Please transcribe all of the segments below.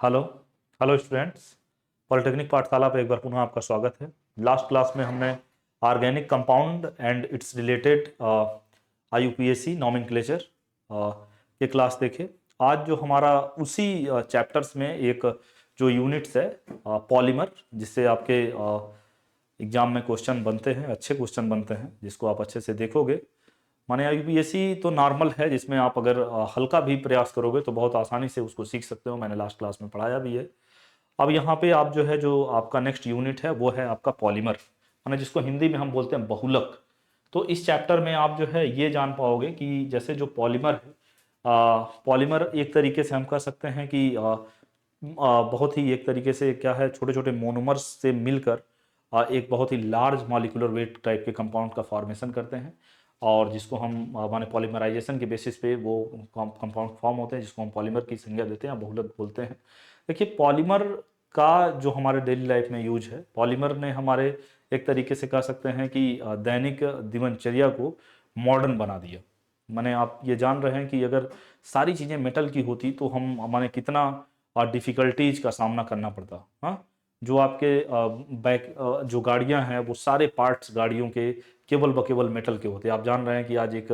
Hello hello students. Polytechnic पाठशाला पर एक बार पुनः आपका स्वागत है। लास्ट क्लास में हमने organic compound and it's related IUPAC nomenclature के क्लास देखे। आज जो हमारा उसी चैप्टर्स में एक जो यूनिट्स है पॉलीमर, जिससे आपके एग्जाम में क्वेश्चन बनते हैं, अच्छे क्वेश्चन बनते हैं, जिसको आप अच्छे से देखोगे। माने यूपीएससी तो नॉर्मल है, जिसमें आप अगर हल्का भी प्रयास करोगे तो बहुत आसानी से उसको सीख सकते हो। मैंने लास्ट क्लास में पढ़ाया भी है। अब यहाँ पे आप जो है, जो आपका नेक्स्ट यूनिट है वो है आपका पॉलीमर, माने जिसको हिंदी में हम बोलते हैं बहुलक। तो इस चैप्टर में आप जो है ये जान पाओगे कि जैसे जो पॉलीमर है, पॉलीमर एक तरीके से हम कह सकते हैं कि बहुत ही एक तरीके से क्या है, छोटे छोटे मोनोमर्स से मिलकर एक बहुत ही लार्ज मॉलिक्यूलर वेट टाइप के कंपाउंड का फॉर्मेशन करते हैं, और जिसको हम माने पॉलीमराइजेशन के बेसिस पे वो कंपाउंड फॉर्म होते हैं, जिसको हम पॉलीमर की संज्ञा देते हैं, बहुलक बोलते हैं। देखिए, पॉलीमर का जो हमारे डेली लाइफ में यूज है, पॉलीमर ने हमारे एक तरीके से कह सकते हैं कि दैनिक दिनचर्या को मॉडर्न बना दिया। माने आप ये जान रहे हैं कि अगर सारी चीज़ें मेटल की होती तो हम माने कितना डिफ़िकल्टीज का सामना करना पड़ता। हाँ, जो आपके बैक जो गाड़ियां हैं, वो सारे पार्ट्स गाड़ियों के केवल व केवल मेटल के होते हैं। आप जान रहे हैं कि आज एक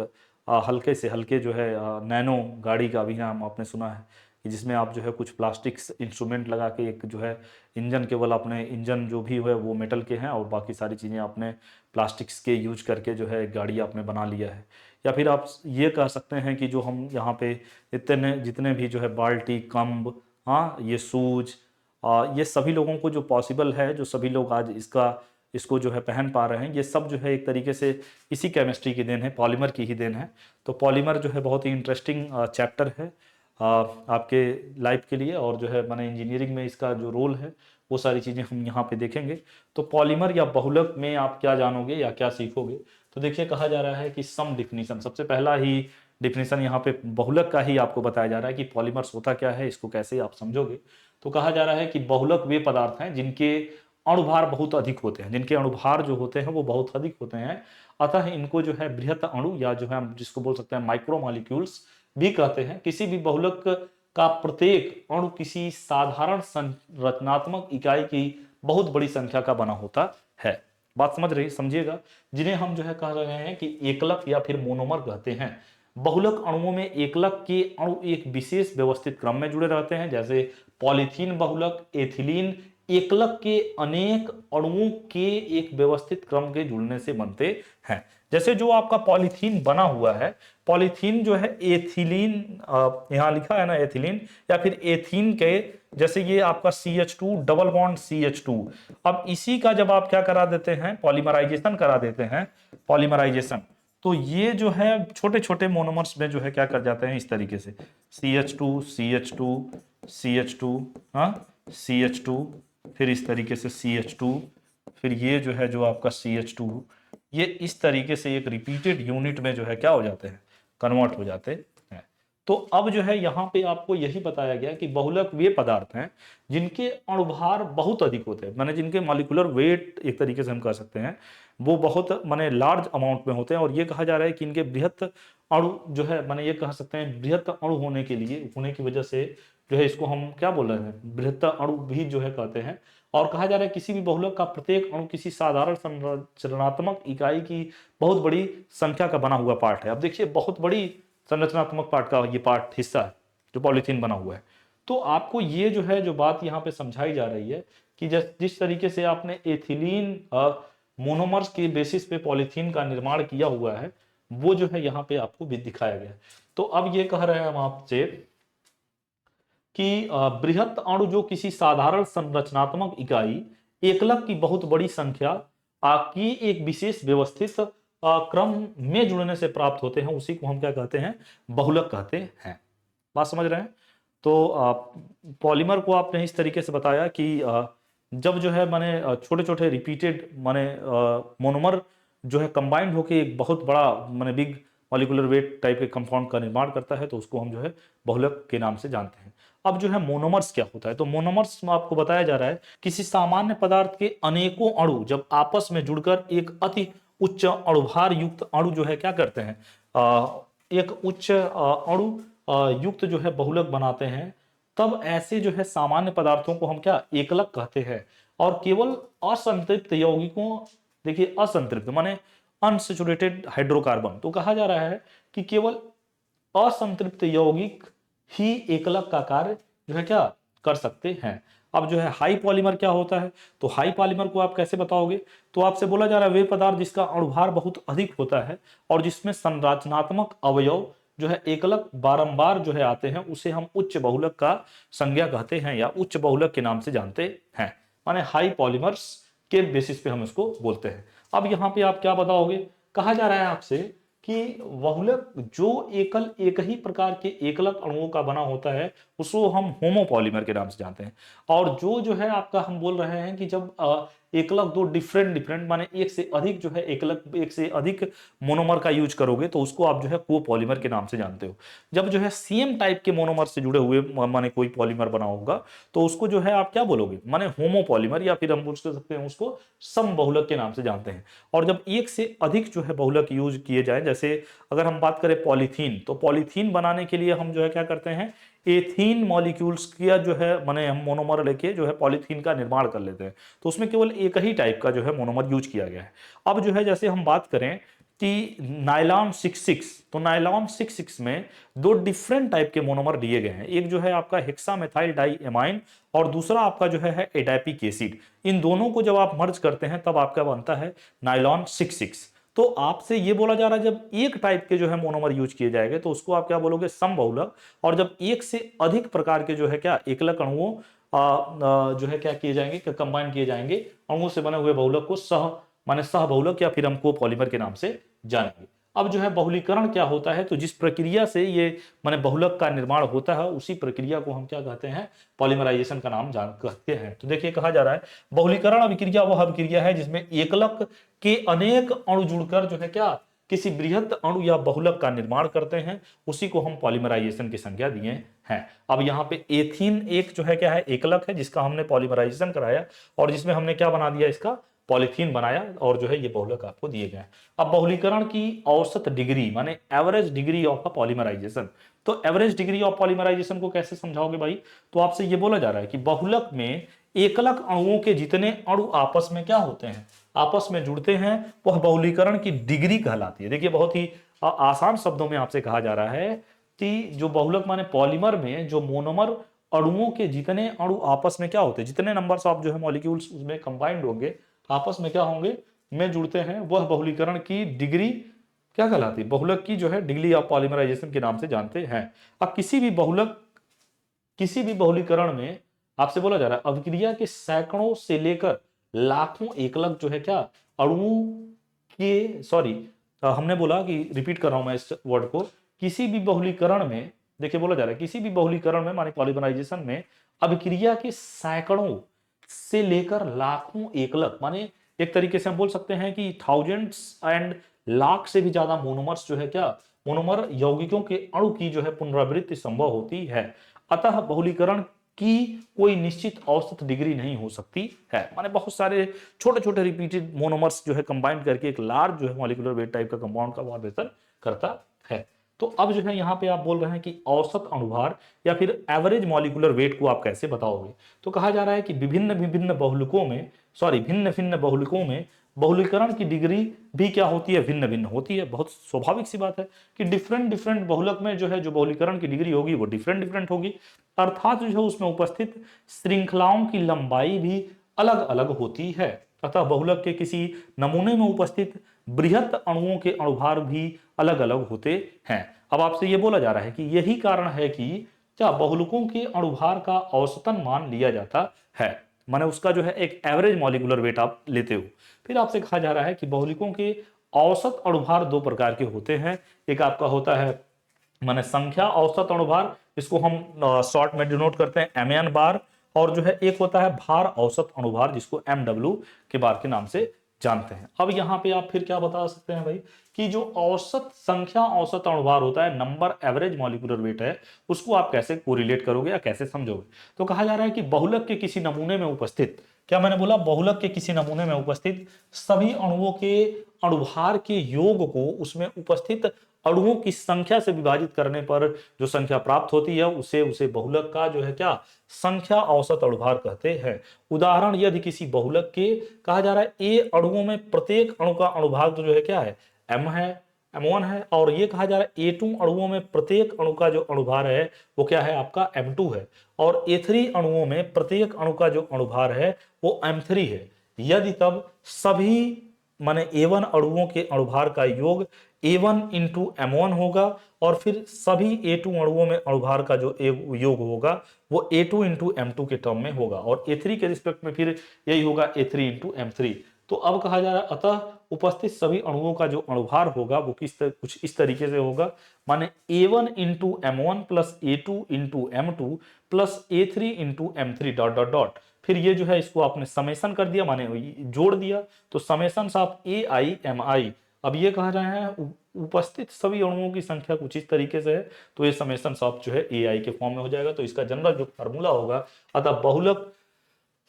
हल्के से हल्के जो है नैनो गाड़ी का भी नाम आपने सुना है, कि जिसमें आप जो है कुछ प्लास्टिक्स इंस्ट्रूमेंट लगा के एक जो है इंजन, केवल अपने इंजन जो भी है वो मेटल के हैं, और बाकी सारी चीज़ें आपने प्लास्टिक्स के यूज करके जो है गाड़ी आपने बना लिया है। या फिर आप ये कह सकते हैं कि जो हम यहाँ पे इतने जितने भी जो है बाल्टी, कम्ब, हाँ, ये सूज, ये सभी लोगों को जो पॉसिबल है, जो सभी लोग आज इसको जो है पहन पा रहे हैं, ये सब जो है एक तरीके से इसी केमिस्ट्री की देन है, पॉलीमर की ही देन है। तो पॉलीमर जो है बहुत ही इंटरेस्टिंग चैप्टर है आपके लाइफ के लिए, और जो है मैंने इंजीनियरिंग में इसका जो रोल है वो सारी चीज़ें हम यहाँ पे देखेंगे। तो पॉलीमर या बहुलक में आप क्या जानोगे या क्या सीखोगे, तो देखिए, कहा जा रहा है कि सम डिफिनीशन, सबसे पहला ही डिफिनीशन यहाँ पे बहुलक का ही आपको बताया जा रहा है कि पॉलीमर्स होता क्या है, इसको कैसे आप समझोगे। तो कहा जा रहा है कि बहुलक वे पदार्थ हैं जिनके अणुभार बहुत अधिक होते हैं, जिनके अणुभार जो होते हैं वो बहुत अधिक होते हैं। अतः इनको जो है बृहत अणु, या जो है हम जिसको बोल सकते हैं माइक्रो मॉलिक्यूल्स भी कहते हैं। किसी भी बहुलक का प्रत्येक अणु किसी साधारण संरचनात्मक इकाई की बहुत बड़ी संख्या का बना होता है। बात समझ रही, समझिएगा। जिन्हें हम जो है कह रहे हैं कि एकलक या फिर मोनोमर कहते हैं। बहुलक अणुओं में एकलक के अणु एक विशेष व्यवस्थित क्रम में जुड़े रहते हैं, जैसे पॉलीथीन बहुलक, एथिलीन एकलक के अनेक अणुओं के एक व्यवस्थित क्रम के जुड़ने से बनते हैं। जैसे जो आपका पॉलीथीन बना हुआ है, पॉलीथीन जो है एथिलीन, यहाँ लिखा है ना एथिलीन, या फिर एथीन के, जैसे ये आपका CH2 डबल बॉन्ड CH2। अब इसी का जब आप क्या करा देते हैं, पॉलीमराइजेशन करा देते हैं, पॉलीमराइजेशन, तो ये जो है छोटे छोटे मोनोमर्स में जो है क्या कर जाते हैं, इस तरीके से CH2 CH2 CH2, हाँ, CH2, फिर इस तरीके से CH2, फिर ये जो है जो आपका CH2, ये इस तरीके से एक रिपीटेड यूनिट में जो है क्या हो जाते हैं, कन्वर्ट हो जाते हैं। तो अब जो है यहाँ पे आपको यही बताया गया कि बहुलक वे पदार्थ हैं जिनके अणुभार बहुत अधिक होते हैं, माने जिनके मॉलिक्यूलर वेट एक तरीके से हम कह सकते हैं वो बहुत माने लार्ज अमाउंट में होते हैं। और ये कहा जा रहा है कि इनके बृहत अणु जो है, माने ये कह सकते हैं बृहत अणु होने के लिए, होने की वजह से जो है इसको हम क्या बोल रहे हैं, बृहत अणु भी जो है कहते हैं। और कहा जा रहा है किसी भी बहुलक का प्रत्येक अणु किसी साधारण संरचनात्मक इकाई की बहुत बड़ी संख्या का बना हुआ पार्ट है। अब देखिए, बहुत बड़ी संरचनात्मक पार्ट का ये पार्ट हिस्सा है जो पॉलीथीन बना हुआ है। तो आपको ये जो है जो बात यहाँ पे समझाई जा रही है कि जिस तरीके से आपने एथिलीन मोनोमर्स के बेसिस पे पॉलीथीन का निर्माण किया हुआ है, वो जो है यहाँ पे आपको भी दिखाया गया है। तो अब ये कह रहे हैं हम आपसे कि बृहत अणु जो किसी साधारण संरचनात्मक इकाई एकलक की बहुत बड़ी संख्या की एक विशेष व्यवस्थित क्रम में जुड़ने से प्राप्त होते हैं, उसी को हम क्या कहते हैं, बहुलक कहते हैं। बात समझ रहे हैं। तो पॉलीमर को आपने इस तरीके से बताया कि जब जो है माने छोटे छोटे रिपीटेड माने मोनोमर जो है कंबाइंड होकर एक बहुत बड़ा माने बिग मॉलिक्यूलर वेट टाइप के कंपाउंड का निर्माण करता है, तो उसको हम जो है बहुलक के नाम से जानते हैं। अब जो है मोनोमर्स क्या होता है, तो मोनोमर्स में आपको बताया जा रहा है किसी सामान्य पदार्थ के अनेकों अणु जब आपस में जुड़कर एक अति उच्च अणुभार युक्त अणु जो है क्या करते हैं, एक उच्च अणु युक्त जो है बहुलक बनाते हैं, तब ऐसे जो है सामान्य पदार्थों को हम क्या एकलक कहते हैं। और केवल असंतृप्त यौगिकों, देखिए असंतृप्त माने अनसैचुरेटेड हाइड्रोकार्बन, तो कहा जा रहा है कि केवल असंतृप्त यौगिक ही एकलक का कार्य जो है क्या कर सकते हैं। अब जो है हाई पॉलीमर क्या होता है, तो हाई पॉलीमर को आप कैसे बताओगे, तो आपसे बोला जा रहा है वे पदार्थ जिसका अणुभार बहुत अधिक होता है और जिसमें संरचनात्मक अवयव जो है एकलक बारंबार जो है आते हैं, उसे हम उच्च बहुलक का संज्ञा कहते हैं या उच्च बहुलक के नाम से जानते हैं। माने हाई पॉलीमर्स के बेसिस पे हम इसको बोलते हैं। अब यहाँ पे आप क्या बताओगे, कहा जा रहा है आपसे कि बहुलक जो एक ही प्रकार के एकलक अणुओं का बना होता है उसको हम होमोपॉलीमर के नाम से जानते हैं। और जो है आपका हम बोल रहे हैं कि जब एकलक दो डिफरेंट डिफरेंट माने एक से अधिक जो है एकलक, एक से अधिक मोनोमर का यूज करोगे तो उसको आप जो है कोपॉलीमर के नाम से जानते हो। जब जो है सेम टाइप के मोनोमर से जुड़े हुए माने कोई पॉलीमर बना होगा तो उसको जो है आप क्या बोलोगे, माने होमोपॉलीमर, या फिर हम बोल सकते हैं उसको समबहुलक के नाम से जानते हैं। और जब एक से अधिक जो है बहुलक यूज किए जाए, जैसे अगर हम बात करें पॉलीथीन, तो पॉलीथीन बनाने के लिए हम जो है क्या करते हैं, एथीन मॉलिक्यूल्स किया जो है माने हम मोनोमर लेके जो है पॉलीथीन का निर्माण कर लेते हैं, तो उसमें केवल एक ही टाइप का जो है मोनोमर यूज किया गया है। अब जो है जैसे हम बात करें कि नायलॉन 66, तो नायलॉन 66 में दो डिफरेंट टाइप के मोनोमर दिए गए हैं, एक जो है आपका हेक्सामेथाइल डाइएमाइन और दूसरा आपका जो है एडापिक एसिड। इन दोनों को जब आप मर्ज करते हैं तब आपका बनता है नायलॉन 66। तो आपसे ये बोला जा रहा है जब एक टाइप के जो है मोनोमर यूज किए जाएंगे तो उसको आप क्या बोलोगे, समबहुलक। और जब एक से अधिक प्रकार के जो है क्या एकलक अणुओं जो है क्या किए जाएंगे, कंबाइन किए जाएंगे, अणुओं से बने हुए बहुलक को सह माने सहबहुलक या फिर हम कोपॉलीमर के नाम से जानेंगे। अब जो है बहुलीकरण क्या होता है, तो जिस प्रक्रिया से ये माने बहुलक का निर्माण होता है उसी प्रक्रिया को हम क्या कहते हैं, पॉलीमराइजेशन का नाम जान कहते हैं। तो देखिए कहा जा रहा है बहुलीकरण अभिक्रिया वह अभिक्रिया है जिसमें एकलक के अनेक अणु जुड़कर जो है क्या किसी बृहत अणु या बहुलक का निर्माण करते हैं, उसी को हम पॉलीमराइजेशन की संज्ञा दिए हैं। अब यहाँ पे एथीन एक जो है क्या है एकलक है जिसका हमने पॉलीमराइजेशन कराया और जिसमें हमने क्या बना दिया, इसका पॉलीथीन बनाया और जो है ये बहुलक आपको दिए गए। अब बहुलीकरण की औसत डिग्री माने एवरेज डिग्री ऑफ पॉलीमराइजेशन, तो एवरेज डिग्री ऑफ पॉलीमराइजेशन को कैसे समझाओगे भाई, तो आपसे ये बोला जा रहा है कि बहुलक में एकलक अणुओं के जितने अणु आपस में क्या होते हैं, आपस में जुड़ते हैं, वह बहुलीकरण की डिग्री कहलाती है। देखिए बहुत ही आसान शब्दों में आपसे कहा जा रहा है कि जो बहुलक माने पॉलीमर में जो मोनोमर अणुओं के जितने अणु आपस में क्या होते हैं, जितने नंबर्स ऑफ जो है मॉलिक्यूल्स उसमें कंबाइंड होंगे, आपस में क्या होंगे, में जुड़ते हैं, वह बहुलीकरण की डिग्री क्या कहलाती है, बहुलक की जो है डिग्री ऑफ पॉलीमराइजेशन के नाम से जानते हैं। अब किसी भी बहुलीकरण में आपसे बोला जा रहा है अभिक्रिया के सैकड़ों से लेकर लाखों एकलक जो है क्या अणुओं के, सॉरी हमने बोला कि रिपीट कर रहा हूं मैं इस वर्ड को, किसी भी बहुलीकरण में, देखिए बोला जा रहा है किसी भी बहुलीकरण में माने पॉलीमराइजेशन में अभिक्रिया के सैकड़ों से लेकर लाखों एकलक, माने एक तरीके से हम बोल सकते हैं कि थाउजेंड्स एंड लाख से भी ज्यादा मोनोमर्स जो है क्या मोनोमर यौगिकों के अणु की जो है पुनरावृत्ति संभव होती है। अतः बहुलीकरण की कोई निश्चित औसत डिग्री नहीं हो सकती है, माने बहुत सारे छोटे छोटे रिपीटेड मोनोमर्स जो है कंबाइन करके एक लार्ज जो है मॉलिक्यूलर वेट टाइप का कंपाउंड का फॉर्मेशन करता है। तो अब जो है यहाँ पे आप बोल रहे हैं कि औसत अणुभार या फिर एवरेज मॉलिक्यूलर वेट को आप कैसे बताओगे, तो कहा जा रहा है कि भिन्न भिन्न बहुलकों में बहुलीकरण की डिग्री भी क्या होती है, भिन्न भिन्न होती है। बहुत स्वाभाविक सी बात है कि डिफरेंट डिफरेंट बहुलक में जो है जो बहुलीकरण की डिग्री होगी वो डिफरेंट डिफरेंट होगी, अर्थात जो है उसमें उपस्थित श्रृंखलाओं की लंबाई भी अलग अलग होती है। अतः बहुलक के किसी नमूने में उपस्थित बृहत अणुओं के अणुभार भी अलग अलग होते हैं। अब आपसे यह बोला जा रहा है कि यही कारण है कि क्या बहुलकों के अणुभार का औसतन मान लिया जाता है, माने उसका जो है एक एवरेज मॉलिक्यूलर वेट आप लेते हो। फिर आपसे कहा जा रहा है कि बहुलकों के औसत अणुभार दो प्रकार के होते हैं, एक आपका होता है माने संख्या औसत अणुभार, इसको हम शॉर्ट में डिनोट करते हैं MN बार, और जो है एक होता है भार औसत अणुभार जिसको MW के बार के नाम से जानते हैं। अब यहाँ पे आप फिर क्या बता सकते हैं भाई कि जो औसत संख्या औसत अणुभार होता है, नंबर एवरेज मॉलिक्यूलर वेट है, उसको आप कैसे कोरिलेट करोगे या कैसे समझोगे, तो कहा जा रहा है कि बहुलक के किसी नमूने में उपस्थित, क्या मैंने बोला, बहुलक के किसी नमूने में उपस्थित सभी अणुओं के अणुभार के योग को उसमें उपस्थित अणुओं की संख्या से विभाजित करने पर जो संख्या प्राप्त होती है उसे बहुलक का जो है क्या संख्या औसत अणुभार कहते हैं। उदाहरण, यदि किसी बहुलक के कहा जा रहा है ए अणुओं में प्रत्येक अणु का अणुभार तो जो है क्या है m है, m1 है, और ये कहा जा रहा है A2 अणुओं में प्रत्येक अणु का जो अणुभार है वो क्या है आपका m2 है, और A3 अणुओं में प्रत्येक अणु का जो अणुभार है वो m3 है। यदि तब सभी माने A1 अणुओं के अणुभार का योग A1 इंटू M1 होगा, और फिर सभी A2 अणुओं में अणुभार का जो योग होगा वो A2 इंटू M2 के टर्म में होगा, और A3 के रिस्पेक्ट में फिर यही होगा A3 इंटू M3। तो अब कहा जा रहा है अतः उपस्थित सभी अणुओं का जो अणुभार होगा वो कुछ इस तरीके से होगा, माने A1 into M1 plus A2 into M2 plus A3 into M3 dot dot dot, फिर ये जो है इसको आपने समेशन कर दिया, माने जोड़ दिया, तो समेशन ऑफ AIMI। अब ये कह रहे हैं उपस्थित सभी अणुओं की संख्या कुछ इस तरीके से है, तो ये समेशन ऑफ जो है AI के फॉर्म में हो जाएगा। तो इसका जनरल जो फार्मूला होगा,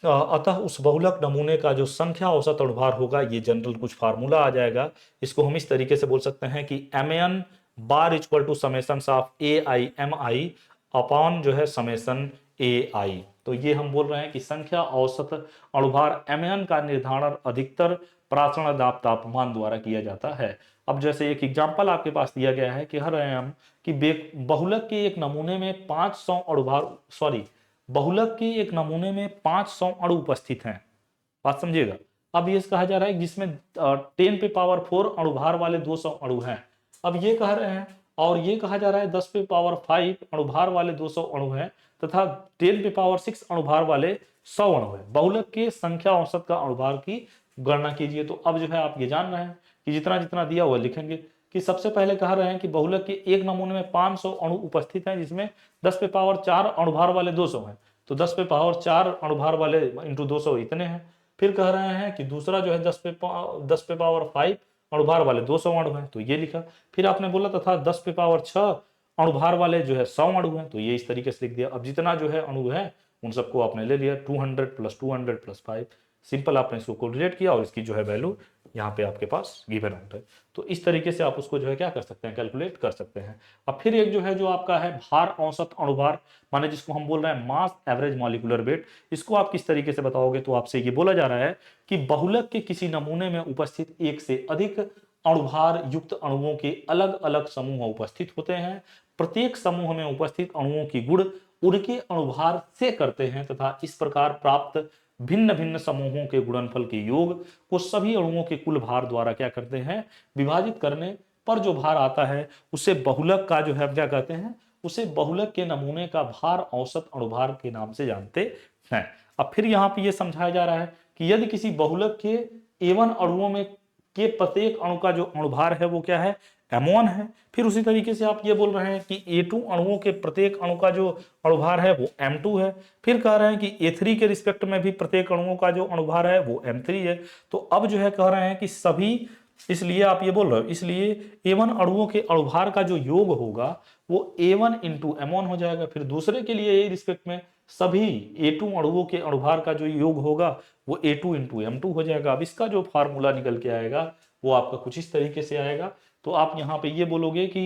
अतः उस बहुलक नमूने का जो संख्या औसत अणुभार होगा, ये जनरल कुछ फार्मूला आ जाएगा। इसको हम इस तरीके से बोल सकते हैं कि MN bar equal to summation of AIMI upon जो है समेशन AI। तो ये हम बोल रहे हैं कि संख्या औसत अणुभार MN का निर्धारण अधिकतर प्राचरण दाब तापमान द्वारा किया जाता है। अब जैसे एक एग्जांपल आपके पास दिया गया है कि हर रहे हैं हम कि बहुलक के एक नमूने में 500 अणुभार बहुलक के एक नमूने में 500 अणु उपस्थित हैं, बात समझिएगा। अब ये कहा जा रहा है जिसमें 10 पे पावर 4 अणुभार वाले 200 अणु हैं। अब ये कह रहे हैं, और ये कहा जा रहा है 10 पे पावर 5 अणुभार वाले 200 अणु हैं तथा 10 पे पावर 6 अणुभार वाले 100 अणु हैं। बहुलक के संख्या औसत का अणुभार की गणना कीजिए। तो अब जो है आप ये जान रहे हैं कि जितना जितना दिया हुआ लिखेंगे, कि सबसे पहले कह रहे हैं कि बहुलक के एक नमूने में 500 अणु उपस्थित हैं जिसमें 10 पे पावर 4 अणुभार वाले 200 हैं, तो 10 पे पावर 4 अणुभार वाले इंटू 200 इतने हैं। फिर कह रहे हैं कि दूसरा जो है 10 पे पावर 5 अणुभार वाले 200 अणु हैं, तो ये लिखा। फिर आपने बोला तथा 10 पे पावर 6 अणुभार वाले जो है 100 अणु हैं, तो ये इस तरीके से लिख दिया। अब जितना जो है अणु है उन सबको आपने ले लिया, 200 प्लस 200 प्लस 5, सिंपल आपने इसको कोरिलेट किया और इसकी जो है वैल्यू यहाँ पे आपके पास गिवन आउट है। तो इस तरीके से आप उसको जो है क्या कर सकते हैं, कैलकुलेट कर सकते हैं। अब फिर एक जो है जो आपका है भार औसत अणुभार, माने जिसको हम बोल रहे हैं मास एवरेज मॉलिक्यूलर वेट, इसको आप किस तरीके से बताओगे। तो आपसे ये बोला जा रहा है कि बहुलक के किसी नमूने में उपस्थित एक से अधिक अणुभार युक्त अणुओं के अलग अलग समूह उपस्थित होते हैं। प्रत्येक समूह में उपस्थित अणुओं की गुण उनके अणुभार से करते हैं तथा इस प्रकार प्राप्त भिन्न भिन्न समूहों के गुणनफल के योग को सभी अणुओं के कुल भार द्वारा क्या करते हैं, विभाजित करने पर जो भार आता है उसे बहुलक का जो है क्या कहते हैं, उसे बहुलक के नमूने का भार औसत अणुभार के नाम से जानते हैं। अब फिर यहाँ पे ये समझाया जा रहा है कि यदि किसी बहुलक के A1 अणुओं में के प्रत्येक अणु का जो अणुभार है वो क्या है, M1 है। फिर उसी तरीके से आप ये बोल रहे हैं कि A2 अणुओं के प्रत्येक अणु का जो अणुभार है वो M2 है। फिर कह रहे हैं कि A3 के रिस्पेक्ट में भी प्रत्येक अणुओं का जो अणुभार है वो M3 है। तो अब जो है कह रहे हैं कि सभी, इसलिए आप ये बोल रहे हो, इसलिए A1 अणुओं के अणुभार का जो योग होगा वो A1 इंटू M1 हो जाएगा। फिर दूसरे के लिए ये रिस्पेक्ट में सभी A2 अणुओं के अणुभार का जो योग होगा वो A2 इंटू M2 हो जाएगा। अब इसका जो फार्मूला निकल के आएगा वो आपका कुछ इस तरीके से आएगा। तो आप यहाँ पे ये बोलोगे कि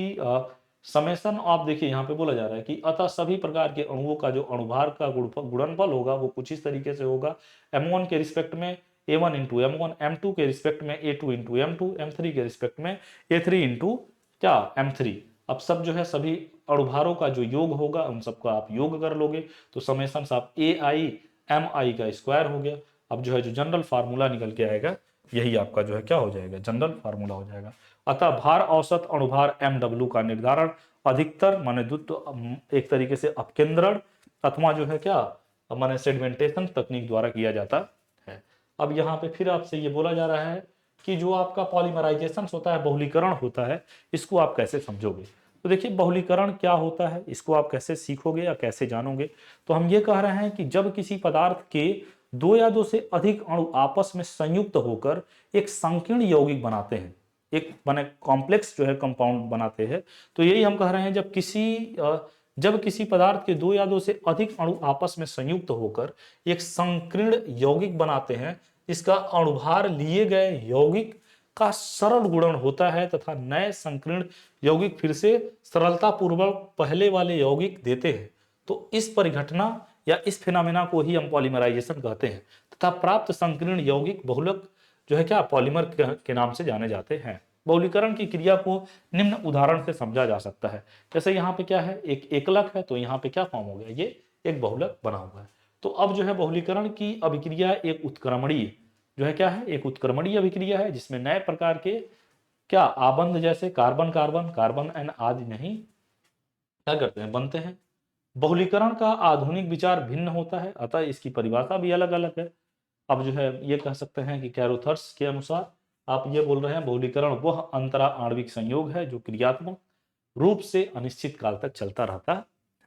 समेशन, आप देखिए यहाँ पे बोला जा रहा है कि अतः सभी प्रकार के अणुओं का जो अणुभार का गुणनफल होगा वो कुछ इस तरीके से होगा। M1 के रिस्पेक्ट में A1 इंटू M1, M2 के रिस्पेक्ट में A2 इंटू M2, M3 के रिस्पेक्ट में A3 इंटू क्या M3। अब सब जो है सभी अणुभारों का जो योग होगा उन सबका आप योग कर लोगे, तो समेशन ऑफ AIMI का स्क्वायर हो गया। अब जो है जो जनरल फार्मूला निकल के आएगा यही आपका जो है क्या हो जाएगा, जनरल फार्मूला हो जाएगा। अतः भार औसत अणुभार MW का निर्धारण अधिकतर माने एक तरीके से अपकेंद्रण अथवा जो है क्या माने सेगमेंटेशन तकनीक द्वारा किया जाता है। अब यहाँ पे फिर आपसे ये बोला जा रहा है कि जो आपका पॉलीमराइजेशन होता है, बहुलीकरण होता है, इसको आप कैसे समझोगे। तो देखिए बहुलीकरण क्या होता है, इसको आप कैसे सीखोगे या कैसे जानोगे। तो हम ये कह रहे हैं कि जब किसी पदार्थ के दो या दो से अधिक अणु आपस में संयुक्त होकर एक संकीर्ण यौगिक बनाते हैं, एक माने कॉम्प्लेक्स जो है कंपाउंड बनाते हैं, तो यही हम कह रहे हैं जब किसी पदार्थ के दो या दो से अधिक अणु आपस में संयुक्त होकर एक संकीर्ण यौगिक बनाते हैं, इसका अणुभार लिए गए यौगिक का सरल गुणन होता है तथा नए संकीर्ण यौगिक फिर से सरलता पूर्वक पहले वाले यौगिक देते हैं। तो इस परिघटना या इस फिनोमेना को ही हम पॉलीमराइजेशन कहते हैं तथा प्राप्त संकीर्ण यौगिक बहुलक जो है क्या पॉलीमर के नाम से जाने जाते हैं। बहुलीकरण की क्रिया को निम्न उदाहरण से समझा जा सकता है। जैसे यहाँ पे क्या है, एक एकलक है तो यहाँ पे क्या फॉर्म हो गया, ये एक बहुलक बना हुआ है। तो अब जो है बहुलीकरण की अभिक्रिया एक उत्क्रमणीय जो है क्या है, एक उत्क्रमणीय अभिक्रिया है जिसमें नए प्रकार के क्या आबंध जैसे कार्बन कार्बन कार्बन एन आदि नहीं क्या करते हैं, बनते हैं। बहुलीकरण का आधुनिक विचार भिन्न होता है, अतः इसकी परिभाषा भी अलग अलग है। अब जो है ये कह सकते हैं कि कैरोथर्स के अनुसार आप ये बोल रहे हैं बहुलीकरण वह अंतरा आणविक संयोग है जो क्रियात्मक रूप से अनिश्चित काल तक चलता रहता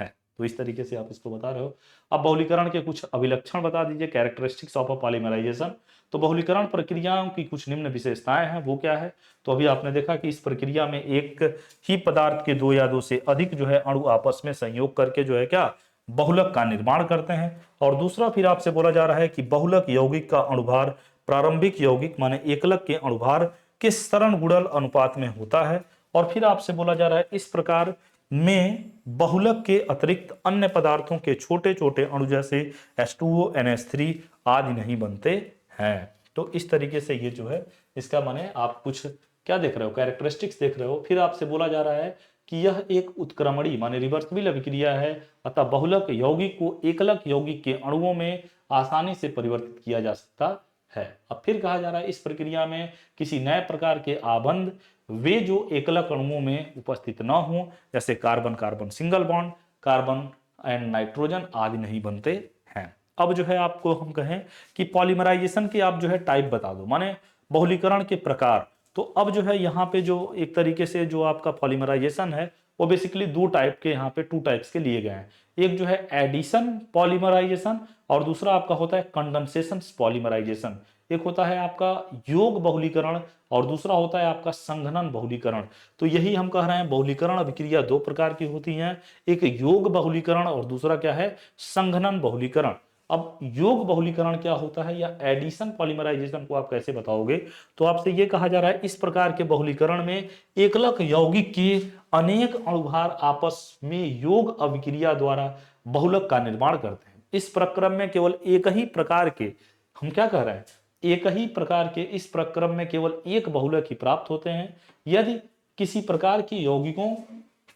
है। तो इस तरीके से आप इसको बता रहे हो। अब बहुलीकरण के कुछ अभिलक्षण बता दीजिए, कैरेक्टरिस्टिक्स ऑफ अ पॉलीमराइजेशन। तो बहुलीकरण प्रक्रियाओं की कुछ निम्न विशेषताएं हैं, वो क्या है, तो अभी आपने देखा कि इस प्रक्रिया में एक ही पदार्थ के दो या दो से अधिक जो है अणु आपस में संयोग करके जो है क्या बहुलक का निर्माण करते हैं। और दूसरा फिर आपसे बोला जा रहा है कि बहुलक यौगिक का अणुभार प्रारंभिक यौगिक माने एकलक के अणुभार के सरण गुणन अनुपात में होता है। और फिर आपसे बोला जा रहा है इस प्रकार में बहुलक के अतिरिक्त अन्य पदार्थों के छोटे छोटे अणु जैसे H2O NH3 आदि नहीं बनते हैं। तो इस तरीके से ये जो है इसका माने आप कुछ क्या देख रहे हो, कैरेक्टरिस्टिक्स देख रहे हो। फिर आपसे बोला जा रहा है कि यह एक उत्क्रमणीय माने रिवर्सिबल अभिक्रिया है, अतः बहुलक यौगिक को एकलक यौगिक के अणुओं में आसानी से परिवर्तित किया जा सकता है। अब फिर कहा जा रहा है इस प्रक्रिया में किसी नए प्रकार के आबंध वे जो एकलक अणुओं में उपस्थित न हो, जैसे carbon carbon single bond, carbon and nitrogen आदि नहीं बनते हैं। अब जो है आपको हम कहें कि पॉलीमराइजेशन के आप जो है टाइप बता दो, माने बहुलीकरण के प्रकार। तो अब जो है यहाँ पे जो एक तरीके से जो आपका पॉलीमराइजेशन है वो बेसिकली दो टाइप के यहाँ पे टू टाइप्स के लिए गए हैं। एक जो है एडिशन पॉलीमराइजेशन और दूसरा आपका होता है कंडेंसेशन पॉलीमराइजेशन। एक होता है आपका योग बहुलीकरण और दूसरा होता है आपका संघनन बहुलीकरण। तो यही हम कह रहे हैं बहुलीकरण अभिक्रिया दो प्रकार की होती हैं, एक योग बहुलीकरण और दूसरा क्या है संघनन बहुलीकरण। अब योग बहुलीकरण क्या होता है या एडिशन पॉलीमराइजेशन को आप कैसे बताओगे, तो आपसे ये कहा जा रहा है इस प्रकार के बहुलीकरण में एकलक यौगिक के अनेक अणुभार आपस में योग अभिक्रिया द्वारा बहुलक का निर्माण करते हैं। इस प्रक्रम में केवल एक ही प्रकार के, हम क्या कह रहे हैं, एक ही प्रकार के इस प्रक्रम में केवल एक बहुलक ही प्राप्त होते हैं यदि किसी प्रकार की यौगिकों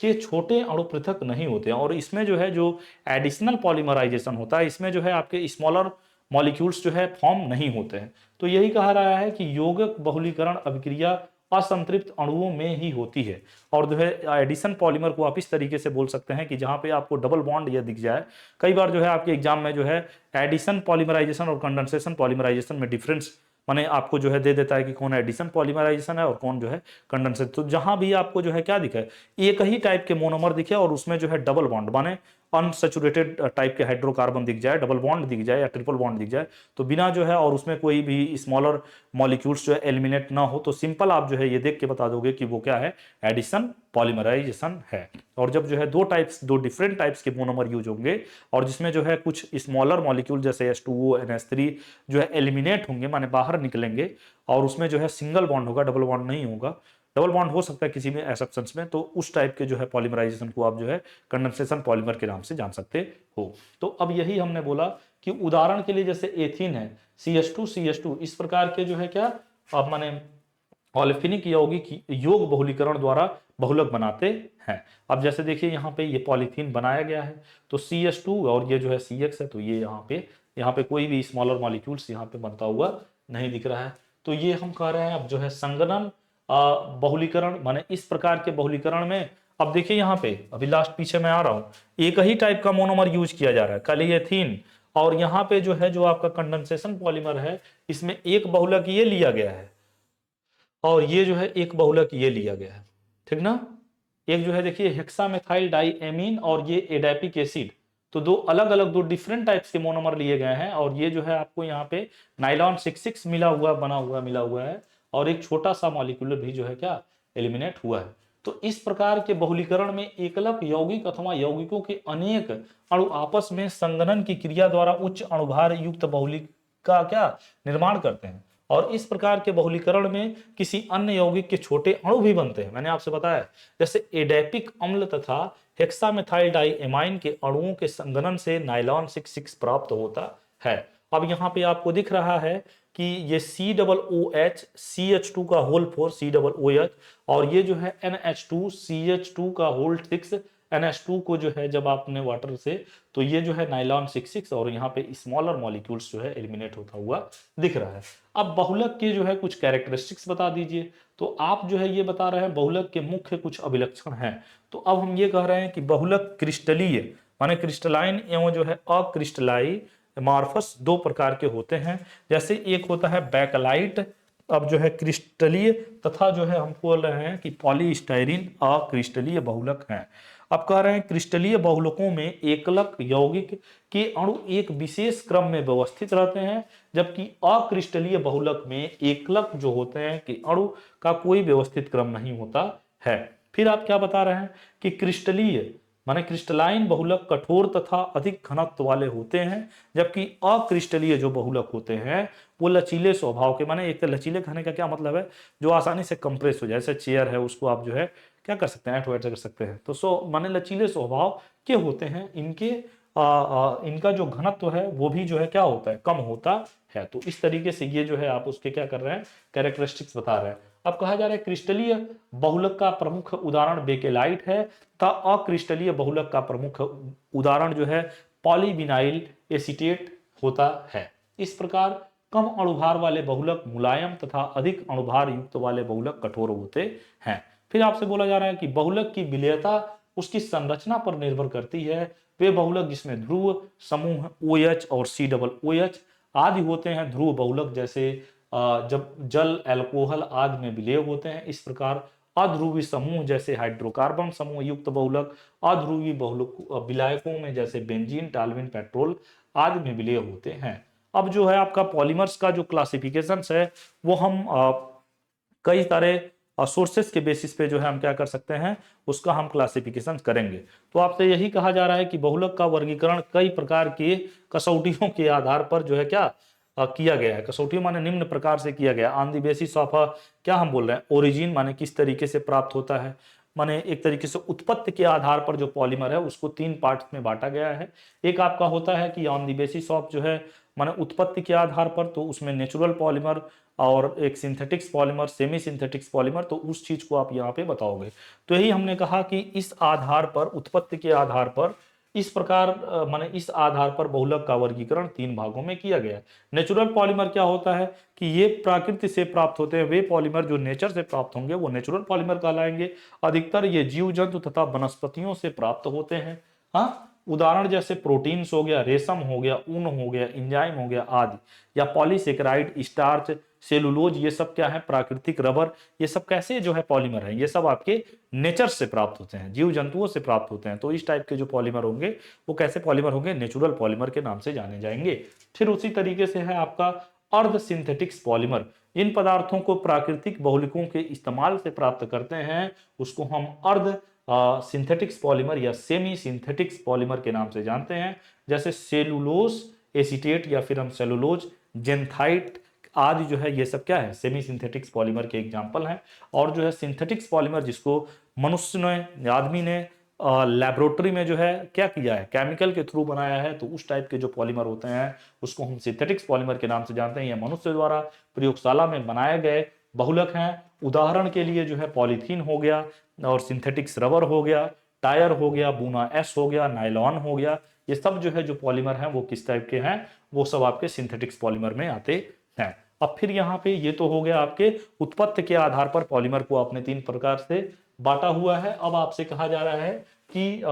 के छोटे अणु पृथक नहीं होते हैं। और इसमें जो है जो एडिशनल पॉलीमराइजेशन होता है इसमें जो है आपके स्मॉलर मॉलिक्यूल्स जो है फॉर्म नहीं होते हैं। तो यही कहा रहा है कि यौगिक बहुलीकरण अभिक्रिया असंतृप्त अणुओं में ही होती है। और जो है एडिशन पॉलीमर को आप इस तरीके से बोल सकते हैं कि जहां पे आपको डबल बॉन्ड ये दिख जाए। कई बार जो है आपके एग्जाम में जो है एडिशन पॉलीमराइजेशन और कंडेंसेशन पॉलीमराइजेशन में डिफरेंस माने आपको जो है दे देता है कि कौन एडिशन पॉलीमराइजेशन है और कौन जो है कंडेंसेशन। तो जहां भी आपको जो है क्या दिखे, एक ही टाइप के मोनोमर दिखे और उसमें जो है डबल बॉन्ड माने अनसैचुरेटेड टाइप के हाइड्रोकार्बन दिख जाए, डबल बॉन्ड दिख जाए या ट्रिपल बॉन्ड दिख जाए, तो बिना जो है और उसमें कोई भी स्मॉलर मॉलिक्यूल्स जो है एलिमिनेट ना हो, तो सिंपल आप जो है ये देख के बता दोगे कि वो क्या है, एडिशन पॉलीमराइजेशन है। और जब जो है दो डिफरेंट टाइप्स के मोनोमर यूज होंगे और जिसमें जो है कुछ स्मॉलर मॉलिक्यूल जैसे H2O NH3 जो है एलिमिनेट होंगे माने बाहर निकलेंगे और उसमें जो है सिंगल बॉन्ड होगा, डबल बॉन्ड नहीं होगा। डबल बॉन्ड हो सकता है किसी में एक्सेप्शंस में, तो उस टाइप के जो है पॉलीमराइजेशन को आप जो है कंडेंसेशन पॉलीमर के नाम से जान सकते हो। तो अब यही हमने बोला कि उदाहरण के लिए जैसे एथीन है CH2 इस प्रकार के जो है क्या आप माने ऑलिफिनिक यौगिक योग बहुलीकरण द्वारा बहुलक बनाते हैं। अब जैसे देखिए यहाँ पे ये पॉलीथीन बनाया गया है तो CH2 और ये जो है CX है, तो ये यहाँ पे कोई भी स्मॉलर मॉलिक्यूल्स यहाँ पे बनता हुआ नहीं दिख रहा है। तो ये हम कह रहे हैं अब जो है संगणन बहुलीकरण माने इस प्रकार के बहुलीकरण में अब देखिए यहाँ पे अभी लास्ट पीछे मैं आ रहा हूँ, एक ही टाइप का मोनोमर यूज किया जा रहा है खाली एथीन, और यहाँ पे जो है जो आपका कंडेंसेशन पॉलीमर है इसमें एक बहुलक ये लिया गया है और ये जो है एक बहुलक ये लिया गया है, ठीक ना। एक जो है देखिए हेक्सामेथाइल डाइएमीन और ये एडेपिक एसिड, तो दो अलग अलग दो डिफरेंट टाइप्स के मोनोमर लिए गए हैं और ये जो है आपको यहाँ पे नाइलॉन 66 मिला हुआ है और एक छोटा सा मॉलिक्यूल भी जो है क्या एलिमिनेट हुआ है। तो इस प्रकार के बहुलीकरण में एकलक यौगिक अथवा यौगिकों के अनेक अणु आपस में संघनन की क्रिया द्वारा उच्च अणुभार युक्त बहुलिक का क्या निर्माण करते हैं और इस प्रकार के बहुलीकरण में किसी अन्य यौगिक के छोटे अणु भी बनते हैं। मैंने आपसे बताया जैसे एडेपिक अम्ल तथा हेक्सामेथाइल डाइएमाइन के अणुओं के संघनन से नाइलॉन 6,6 प्राप्त होता है। अब यहाँ पे आपको दिख रहा है कि ये COOH CH2 का होल 4 COOH और ये जो है NH2 CH2 का होल 6 NH2 को जो है जब आपने वाटर से, तो ये जो है नाइलॉन 6,6 और यहाँ पे स्मॉलर मॉलिक्यूल्स जो है एलिमिनेट होता हुआ दिख रहा है। अब बहुलक के जो है कुछ कैरेक्टरिस्टिक्स बता दीजिए। तो आप जो है ये बता रहे हैं बहुलक के मुख्य कुछ अभिलक्षण हैं। तो अब हम ये कह रहे हैं कि बहुलक क्रिस्टलीय माने क्रिस्टलाइन एवं जो है अक्रिस्टलाई मार्फस दो प्रकार के होते हैं। जैसे एक होता है बैकलाइट, अब जो है क्रिस्टलीय, तथा जो है हम बोल रहे हैं कि पॉलीस्टाइरीन अक्रिस्टलीय बहुलक हैं। अब कह रहे हैं क्रिस्टलीय बहुलकों में एकलक यौगिक के अणु एक विशेष क्रम में व्यवस्थित रहते हैं, जबकि अक्रिस्टलीय बहुलक में एकलक जो होते हैं कि अणु का कोई व्यवस्थित क्रम नहीं होता है। फिर आप क्या बता रहे हैं कि क्रिस्टलीय माने क्रिस्टलाइन बहुलक कठोर तथा अधिक घनत्व वाले होते हैं, जबकि अक्रिस्टलीय जो बहुलक होते हैं वो लचीले स्वभाव के, माने एक लचीले खाने का क्या मतलब है, जो आसानी से कंप्रेस हो जाए, जैसे चेयर है उसको आप जो है क्या कर सकते हैं, ऐड कर सकते हैं। तो माने लचीले स्वभाव के होते हैं, इनके इनका जो घनत्व है वो भी जो है क्या होता है, कम होता है। तो इस तरीके से ये जो है आप उसके क्या कर रहे हैं, कैरेक्टरिस्टिक्स बता रहे हैं। अब कहा जा रहा है क्रिस्टलीय बहुलक का प्रमुख उदाहरण बेकेलाइट है तथा अक्रिस्टलीय बहुलक का प्रमुख उदाहरण जो है पॉलीविनाइल एसीटेट होता है। इस प्रकार कम अणुभार वाले बहुलक मुलायम तथा अधिक अणुभार युक्त वाले बहुलक कठोर होते हैं। फिर आपसे बोला जा रहा है कि बहुलक की विलेयता उसकी संरचना पर निर्भर करती है। वे बहुलक जिसमें ध्रुव समूह OH और COOH आदि होते हैं, ध्रुव बहुलक जैसे जब जल एल्कोहल आदि में विलेय होते हैं। इस प्रकार अध्रुवी समूह जैसे हाइड्रोकार्बन समूह युक्त बहुलक अध्रुवी बहुलक विलायकों में जैसे बेंजीन टाल्विन पेट्रोल आदि में विलेय होते हैं। अब जो है आपका पॉलीमर्स का जो क्लासिफिकेशन है वो हम कई सारे सोर्सेस के बेसिस पे जो है हम क्या कर सकते हैं, उसका हम क्लासिफिकेशन करेंगे। तो आपसे यही कहा जा रहा है कि बहुलक का वर्गीकरण कई प्रकार के कसौटियों के आधार पर जो है क्या किया गया है। कसौटी माने निम्न प्रकार से किया गया ऑन द बेसिस ऑफ क्या हम बोल रहे हैं, ओरिजिन माने किस तरीके से प्राप्त होता है, माने एक तरीके से उत्पत्ति के आधार पर जो पॉलीमर है उसको 3 पार्ट्स में बांटा गया है। एक आपका होता है कि ऑन द बेसिस ऑफ जो है माने उत्पत्ति के आधार पर, तो उसमें नेचुरल पॉलीमर और एक synthetics polymer, semi synthetics polymer, तो उस चीज को आप यहाँ पे बताओगे। तो यही हमने कहा कि इस आधार पर, उत्पत्ति के आधार पर, इस प्रकार माने इस आधार पर बहुलक का वर्गीकरण 3 भागों में किया गया है। नेचुरल पॉलीमर क्या होता है कि ये प्रकृति से प्राप्त होते हैं, वे पॉलीमर जो नेचर से प्राप्त होंगे वो नेचुरल पॉलीमर कहलाएंगे। अधिकतर ये जीव जंतु तथा वनस्पतियों से प्राप्त होते हैं। हाँ, उदाहरण जैसे प्रोटीन्स हो गया, रेशम हो गया, ऊन हो गया, एंजाइम हो गया आदि, या पॉलीसेकेराइड, स्टार्च, सेलुलोज, ये सब क्या है, प्राकृतिक रबर, ये सब कैसे जो है पॉलीमर है, ये सब आपके नेचर से प्राप्त होते हैं, जीव जंतुओं से प्राप्त होते हैं। तो इस टाइप के जो पॉलीमर होंगे वो कैसे पॉलीमर होंगे, नेचुरल पॉलीमर के नाम से जाने जाएंगे। फिर उसी तरीके से है आपका अर्ध सिंथेटिक्स पॉलीमर। इन पदार्थों को प्राकृतिक बहुलकों के इस्तेमाल से प्राप्त करते हैं, उसको हम अर्ध सिंथेटिक्स पॉलीमर या सेमी सिंथेटिक्स पॉलीमर के नाम से जानते हैं। जैसे सेलुलोज एसीटेट या फिर हम सेलुलोज, जेंथाइट आदि जो है ये सब क्या है, सेमी सिंथेटिक्स पॉलीमर के एग्जांपल हैं। और जो है सिंथेटिक्स पॉलीमर जिसको मनुष्य ने, आदमी ने लैबोरेटरी में जो है क्या किया है, केमिकल के थ्रू बनाया है, तो उस टाइप के जो पॉलीमर होते हैं उसको हम सिंथेटिक्स पॉलीमर के नाम से जानते हैं। ये मनुष्य द्वारा प्रयोगशाला में बनाए गए बहुलक हैं। उदाहरण के लिए जो है पॉलीथीन हो गया और सिंथेटिक्स रबर हो गया, टायर हो गया, बूना एस हो गया, नायलॉन हो गया, ये सब जो है जो पॉलीमर हैं वो किस टाइप के हैं, वो सब आपके सिंथेटिक्स पॉलीमर में आते हैं। अब फिर यहाँ पे ये तो हो गया आपके उत्पत्ति के आधार पर पॉलीमर को आपने 3 प्रकार से बांटा हुआ है। अब आपसे कहा जा रहा है कि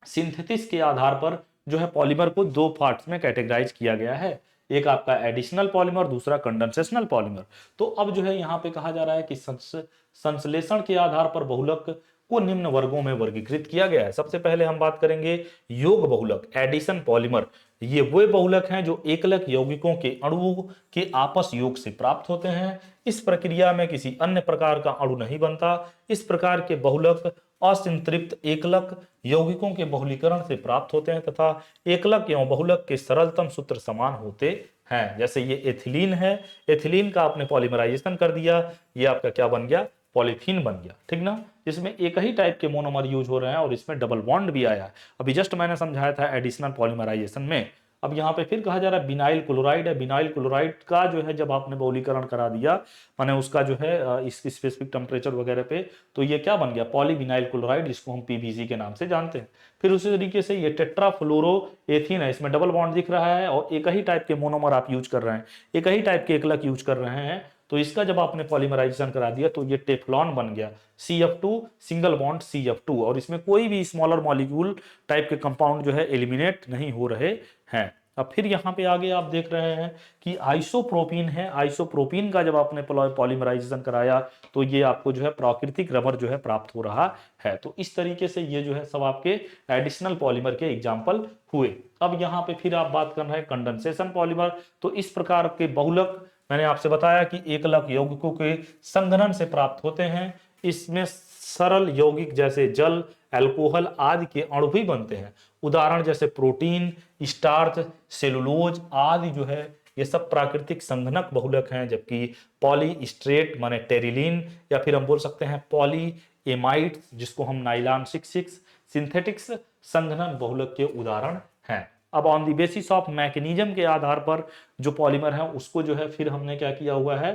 सिंथेसिस के आधार पर जो है पॉलीमर को 2 पार्ट्स में कैटेगराइज किया गया है। एक आपका एडिशनल पॉलीमर, दूसरा कंडेंसेशनल पॉलीमर। तो अब जो है यहाँ पे कहा जा रहा है कि संश्लेषण के आधार पर बहुलक को निम्न वर्गों में वर्गीकृत किया गया है। सबसे पहले हम बात करेंगे योग बहुलक, एडिशन पॉलीमर। ये वो बहुलक हैं जो एकलक यौगिकों के अणुओं के आपस योग से प्राप्त होते हैं। इस प्रक्रिया में किसी अन्य प्रकार का अणु नहीं बनता। इस प्रकार के बहुलक असंतृप्त एकलक यौगिकों के बहुलीकरण से प्राप्त होते हैं तथा एकलक एवं बहुलक के सरलतम सूत्र समान होते हैं। जैसे ये एथिलीन है, एथिलीन का आपने पॉलीमराइजेशन कर दिया, ये आपका क्या बन गया, पॉलीथीन बन गया, ठीक ना, जिसमें एक ही टाइप के मोनोमर यूज हो रहे हैं और इसमें डबल बॉन्ड भी आया है। अभी जस्ट मैंने समझाया था एडिशनल पॉलीमराइजेशन में। अब यहाँ पे फिर कहा जा रहा है बिनाइल क्लोराइड है, बिनाइल क्लोराइड का जो है जब आपने बहुलीकरण करा दिया, माने उसका जो है इस स्पेसिफिक टेम्परेचर वगैरह पे, तो ये क्या बन गया, पॉलीविनाइल क्लोराइड, जिसको हम पीवीसी के नाम से जानते हैं। फिर उसी तरीके से ये टेट्राफ्लोरोएथीन है, इसमें डबल बॉन्ड दिख रहा है और एक ही टाइप के मोनोमर आप यूज कर रहे हैं, एक ही टाइप के एकलक यूज कर रहे हैं, तो इसका जब आपने पॉलीमराइजेशन करा दिया तो ये टेफ्लॉन बन गया, CF2 सिंगल बॉन्ड CF2, और इसमें कोई भी स्मॉलर मॉलिक्यूल टाइप के कंपाउंड जो है एलिमिनेट नहीं हो रहे हैं। अब फिर यहाँ पे आगे आप देख रहे हैं कि आइसोप्रोपीन है, आइसोप्रोपीन का जब आपने पॉलीमराइजेशन कराया तो ये आपको जो है प्राकृतिक रबर जो है प्राप्त हो रहा है। तो इस तरीके से ये जो है सब आपके एडिशनल पॉलीमर के एग्जाम्पल हुए। अब यहाँ पे फिर आप बात कर रहे हैं कंडेंसेशन पॉलीमर। तो इस प्रकार के बहुलक मैंने आपसे बताया कि एकलक यौगिकों के संघनन से प्राप्त होते हैं। इसमें सरल यौगिक जैसे जल, अल्कोहल आदि के अणु भी बनते हैं। उदाहरण जैसे प्रोटीन, स्टार्च, सेलुलोज आदि जो है ये सब प्राकृतिक संघनक बहुलक हैं, जबकि पॉलीस्ट्रेट माने टेरिलीन, या फिर हम बोल सकते हैं पॉलीएमाइड जिसको हम नाइलॉन 66 सिंथेटिक्स संघनन बहुलक के उदाहरण हैं। अब on the basis of mechanism के आधार पर जो पॉलीमर है उसको जो है फिर हमने क्या किया हुआ है,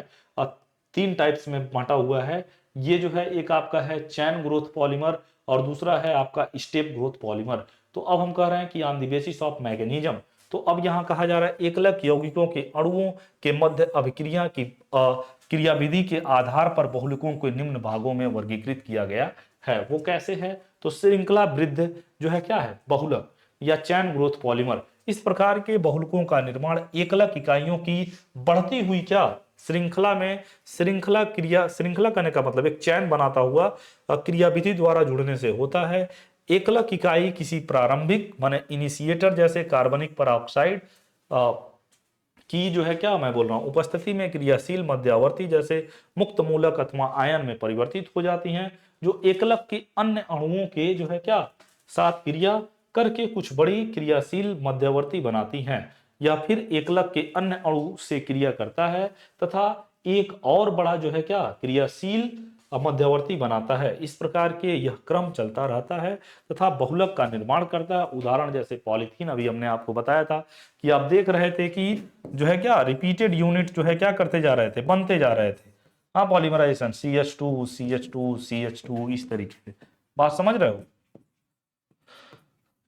3 टाइप्स में बांटा हुआ है। ये जो है एक आपका है चैन ग्रोथ पॉलीमर और दूसरा है आपका स्टेप ग्रोथ पॉलीमर। तो अब हम कह रहे हैं कि on the basis of mechanism, तो अब यहाँ कहा जा रहा है एकलक यौगिकों के अणुओं के मध्य अभिक्रिया की क्रियाविधि के आधार पर बहुलकों को निम्न भागों में वर्गीकृत किया गया है। वो कैसे है, तो श्रृंखलाबद्ध जो है क्या है बहुलक या चैन ग्रोथ पॉलीमर। इस प्रकार के बहुलकों का निर्माण एकलक इकाइयों की बढ़ती हुई क्या श्रृंखला में, श्रृंखला करने का मतलब एक चैन बनाता हुआ क्रियाविधि द्वारा जुड़ने से होता है। एकलक इकाई किसी प्रारंभिक माने इनिशिएटर जैसे कार्बनिक परऑक्साइड की जो है क्या मैं बोल रहा हूं उपस्थिति में क्रियाशील मध्यावर्ती जैसे मुक्त मूलक अथवा आयन में परिवर्तित हो जाती हैं, जो एकलक के अन्य अणुओं के जो है क्या साथ क्रिया करके कुछ बड़ी क्रियाशील मध्यवर्ती बनाती हैं, या फिर एकलक के अन्य अणु से क्रिया करता है तथा एक और बड़ा जो है क्या क्रियाशील मध्यवर्ती बनाता है। इस प्रकार के यह क्रम चलता रहता है तथा बहुलक का निर्माण करता है। उदाहरण जैसे पॉलीथीन, अभी हमने आपको बताया था कि आप देख रहे थे कि जो है क्या रिपीटेड यूनिट जो है क्या करते जा रहे थे, बनते जा रहे थे। हाँ, पॉलीमराइजेशन CH2 CH2 CH2 इस तरीके से, बात समझ रहे हो।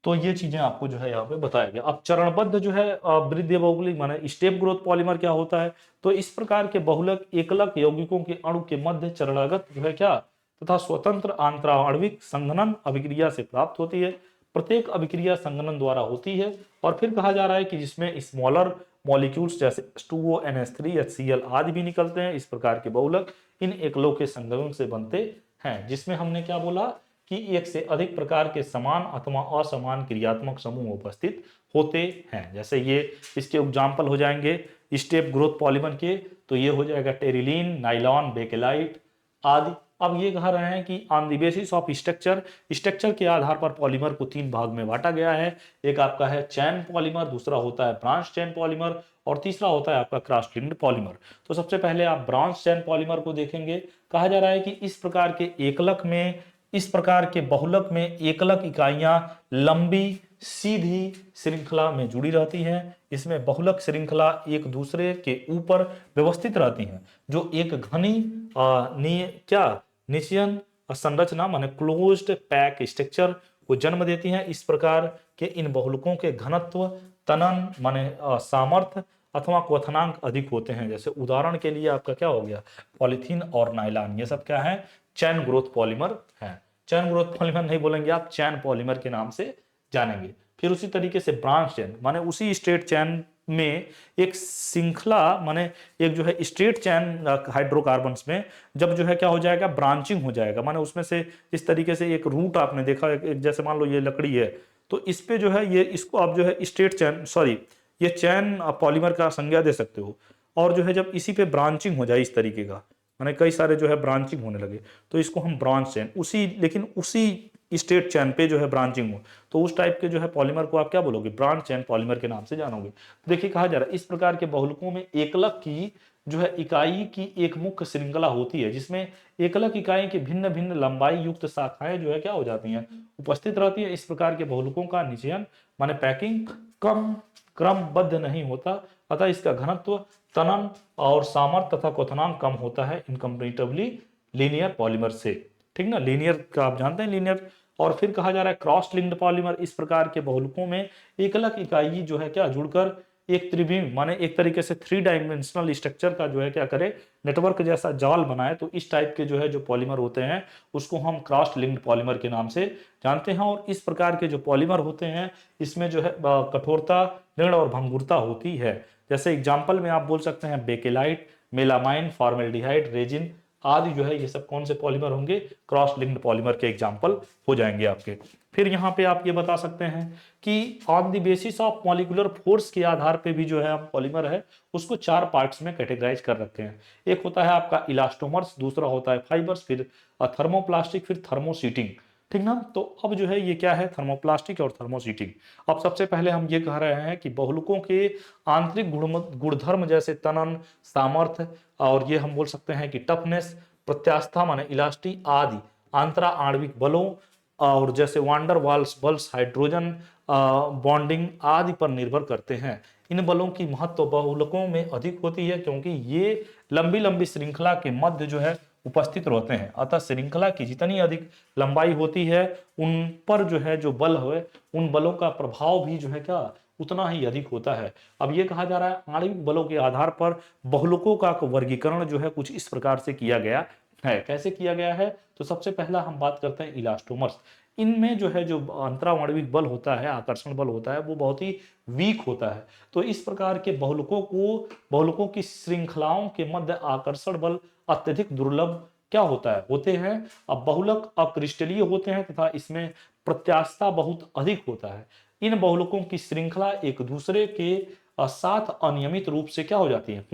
तो ये चीजें आपको जो है यहाँ पे बताया गया। अब चरणबद्ध जो है वृद्धि बहुलक माने स्टेप ग्रोथ पॉलीमर क्या होता है, तो इस प्रकार के बहुलक एकलक यौगिकों के अणु के मध्य चरणगत जो है क्या तथा स्वतंत्र आंतराणविक संघनन अभिक्रिया से प्राप्त होती है। प्रत्येक अभिक्रिया संघनन द्वारा होती है और फिर कहा जा रहा है कि जिसमें स्मॉलर मॉलिक्यूल्स जैसे H2O, NH3, HCl आदि भी निकलते हैं। इस प्रकार के बहुलक इन एकलों के संघनन से बनते हैं, जिसमें हमने क्या बोला कि एक से अधिक प्रकार के समान अथवा असमान क्रियात्मक समूह उपस्थित होते हैं। जैसे ये इसके एग्जाम्पल हो जाएंगे स्टेप ग्रोथ पॉलीमर के, तो ये हो जाएगा टेरिलीन, नाइलॉन, बेकेलाइट आदि। अब ये कह रहे हैं कि on the basis of structure के आधार पर पॉलीमर को 3 भाग में बांटा गया है। एक आपका है चैन पॉलीमर, दूसरा होता है ब्रांच चैन पॉलीमर और तीसरा होता है आपका क्रॉस लिंक्ड पॉलीमर। तो सबसे पहले आप ब्रांच चैन पॉलीमर को देखेंगे। कहा जा रहा है कि इस प्रकार के एकलक में, इस प्रकार के बहुलक में एकलक इकाइयां लंबी सीधी श्रृंखला में जुड़ी रहती हैं। इसमें बहुलक श्रृंखला एक दूसरे के ऊपर व्यवस्थित रहती हैं, जो एक घनी निचयन संरचना माने क्लोज्ड पैक स्ट्रक्चर को जन्म देती हैं। इस प्रकार के इन बहुलकों के घनत्व, तनन माने सामर्थ्य अथवा क्वथनांक अधिक होते हैं। जैसे उदाहरण के लिए आपका क्या हो गया पॉलीथीन और नाइलॉन, ये सब क्या है चैन ग्रोथ पॉलीमर है। चैन ग्रोथ पॉलीमर नहीं बोलेंगे आप, चैन पॉलीमर के नाम से जानेंगे। फिर उसी तरीके से ब्रांच चैन माने उसी स्ट्रेट चैन में एक श्रृंखला माने एक जो है स्ट्रेट चैन हाइड्रोकार्बन्स में जब जो है क्या हो जाएगा ब्रांचिंग हो जाएगा, माने उसमें से इस तरीके से एक रूट आपने देखा, एक जैसे मान लो ये लकड़ी है तो इस पे जो है ये इसको आप जो है स्ट्रेट चैन ये चैन पॉलीमर का संज्ञा दे सकते हो। और जो है जब इसी पे ब्रांचिंग हो जाए इस तरीके का, माने कई सारे जो है ब्रांचिंग होने लगे, तो इसको हम ब्रांच चेन, उसी स्टेट चेन पे जो है ब्रांचिंग हो, तो उस टाइप के जो है पॉलीमर को आप क्या बोलोगे, ब्रांच चेन पॉलीमर के नाम से जानोगे। देखिए कहा जा रहा है इस प्रकार के बहुलकों में एकलक की जो है इकाई की एक मुख्य श्रृंखला होती है, जिसमें एकलक इकाई की भिन्न भिन्न लंबाई युक्त शाखाएं जो है क्या हो जाती हैं, उपस्थित रहती है। इस प्रकार के बहुलकों का निचयन माने पैकिंग कम क्रमबद्ध नहीं होता, अतः इसका घनत्व, तनन और सामर्थ्य तथा क्वथनांक कम होता है इनकम्पैरेटिवली लीनियर पॉलीमर से। ठीक ना, लीनियर का आप जानते हैं लीनियर। और फिर कहा जा रहा है क्रॉस लिंक्ड पॉलीमर, इस प्रकार के बहुलकों में एकलक इकाई जो है क्या जुड़कर एक त्रिविम माने एक तरीके से 3 डायमेंशनल स्ट्रक्चर का जो है क्या करे, नेटवर्क जैसा जाल बनाए, तो इस टाइप के जो है जो पॉलीमर होते हैं उसको हम क्रॉस लिंक्ड पॉलीमर के नाम से जानते हैं। और इस प्रकार के जो पॉलीमर होते हैं इसमें जो है कठोरता, ऋण और भंगुरता होती है। जैसे एग्जाम्पल में आप बोल सकते हैं बेकेलाइट, मेलामाइन, फॉर्मेल्डिहाइड, रेजिन आदि जो है ये सब कौन से पॉलीमर होंगे, क्रॉस लिंक्ड पॉलीमर के एग्जाम्पल हो जाएंगे आपके। फिर यहाँ पे आप ये बता सकते हैं कि on the basis of molecular force के आधार पे भी जो है हम पॉलीमर है उसको 4 पार्ट्स में कैटेगराइज कर रखे हैं। एक होता है आपका इलास्टोमर्स, दूसरा होता है फाइबर्स, फिर थर्मोप्लास्टिक, फिर थर्मोसीटिंग। ठीक ना, तो अब जो है ये क्या है, थर्मोप्लास्टिक और थर्मोसीटिंग। अब सबसे पहले हम ये कह रहे हैं कि बहुलकों के आंतरिक गुणधर्म जैसे तनन, सामर्थ्य और ये हम बोल सकते हैं कि टफनेस, प्रत्यास्था माने इलास्टी आदि आंतरा आणविक बलों और जैसे वांडर वाल्स बल्स, हाइड्रोजन बॉन्डिंग आदि पर निर्भर करते हैं। इन बलों की महत्व बहुलकों में अधिक होती है क्योंकि ये लंबी लंबी श्रृंखला के मध्य जो है उपस्थित रहते हैं, अतः श्रृंखला की जितनी अधिक लंबाई होती है उन पर जो है जो बल है उन बलों का प्रभाव भी जो है क्या उतना ही अधिक होता है। अब ये कहा जा रहा है आणविक बलों के आधार पर बहुलकों का वर्गीकरण जो है कुछ इस प्रकार से किया गया है। कैसे किया गया है, तो सबसे पहला हम बात करते हैं इलास्टोमर्स। इनमें जो है जो अंतराआण्विक बल होता है, आकर्षण बल होता है, वो बहुत ही वीक होता है। तो इस प्रकार के बहुलकों की श्रृंखलाओं के मध्य आकर्षण बल अत्यधिक दुर्लभ क्या होता है होते हैं। अब बहुलक अक्रिस्टलीय होते हैं तथा इसमें प्रत्यास्थता बहुत अधिक होता है। इन बहुलकों की श्रृंखला एक दूसरे के साथ अनियमित रूप से क्या हो जाती है,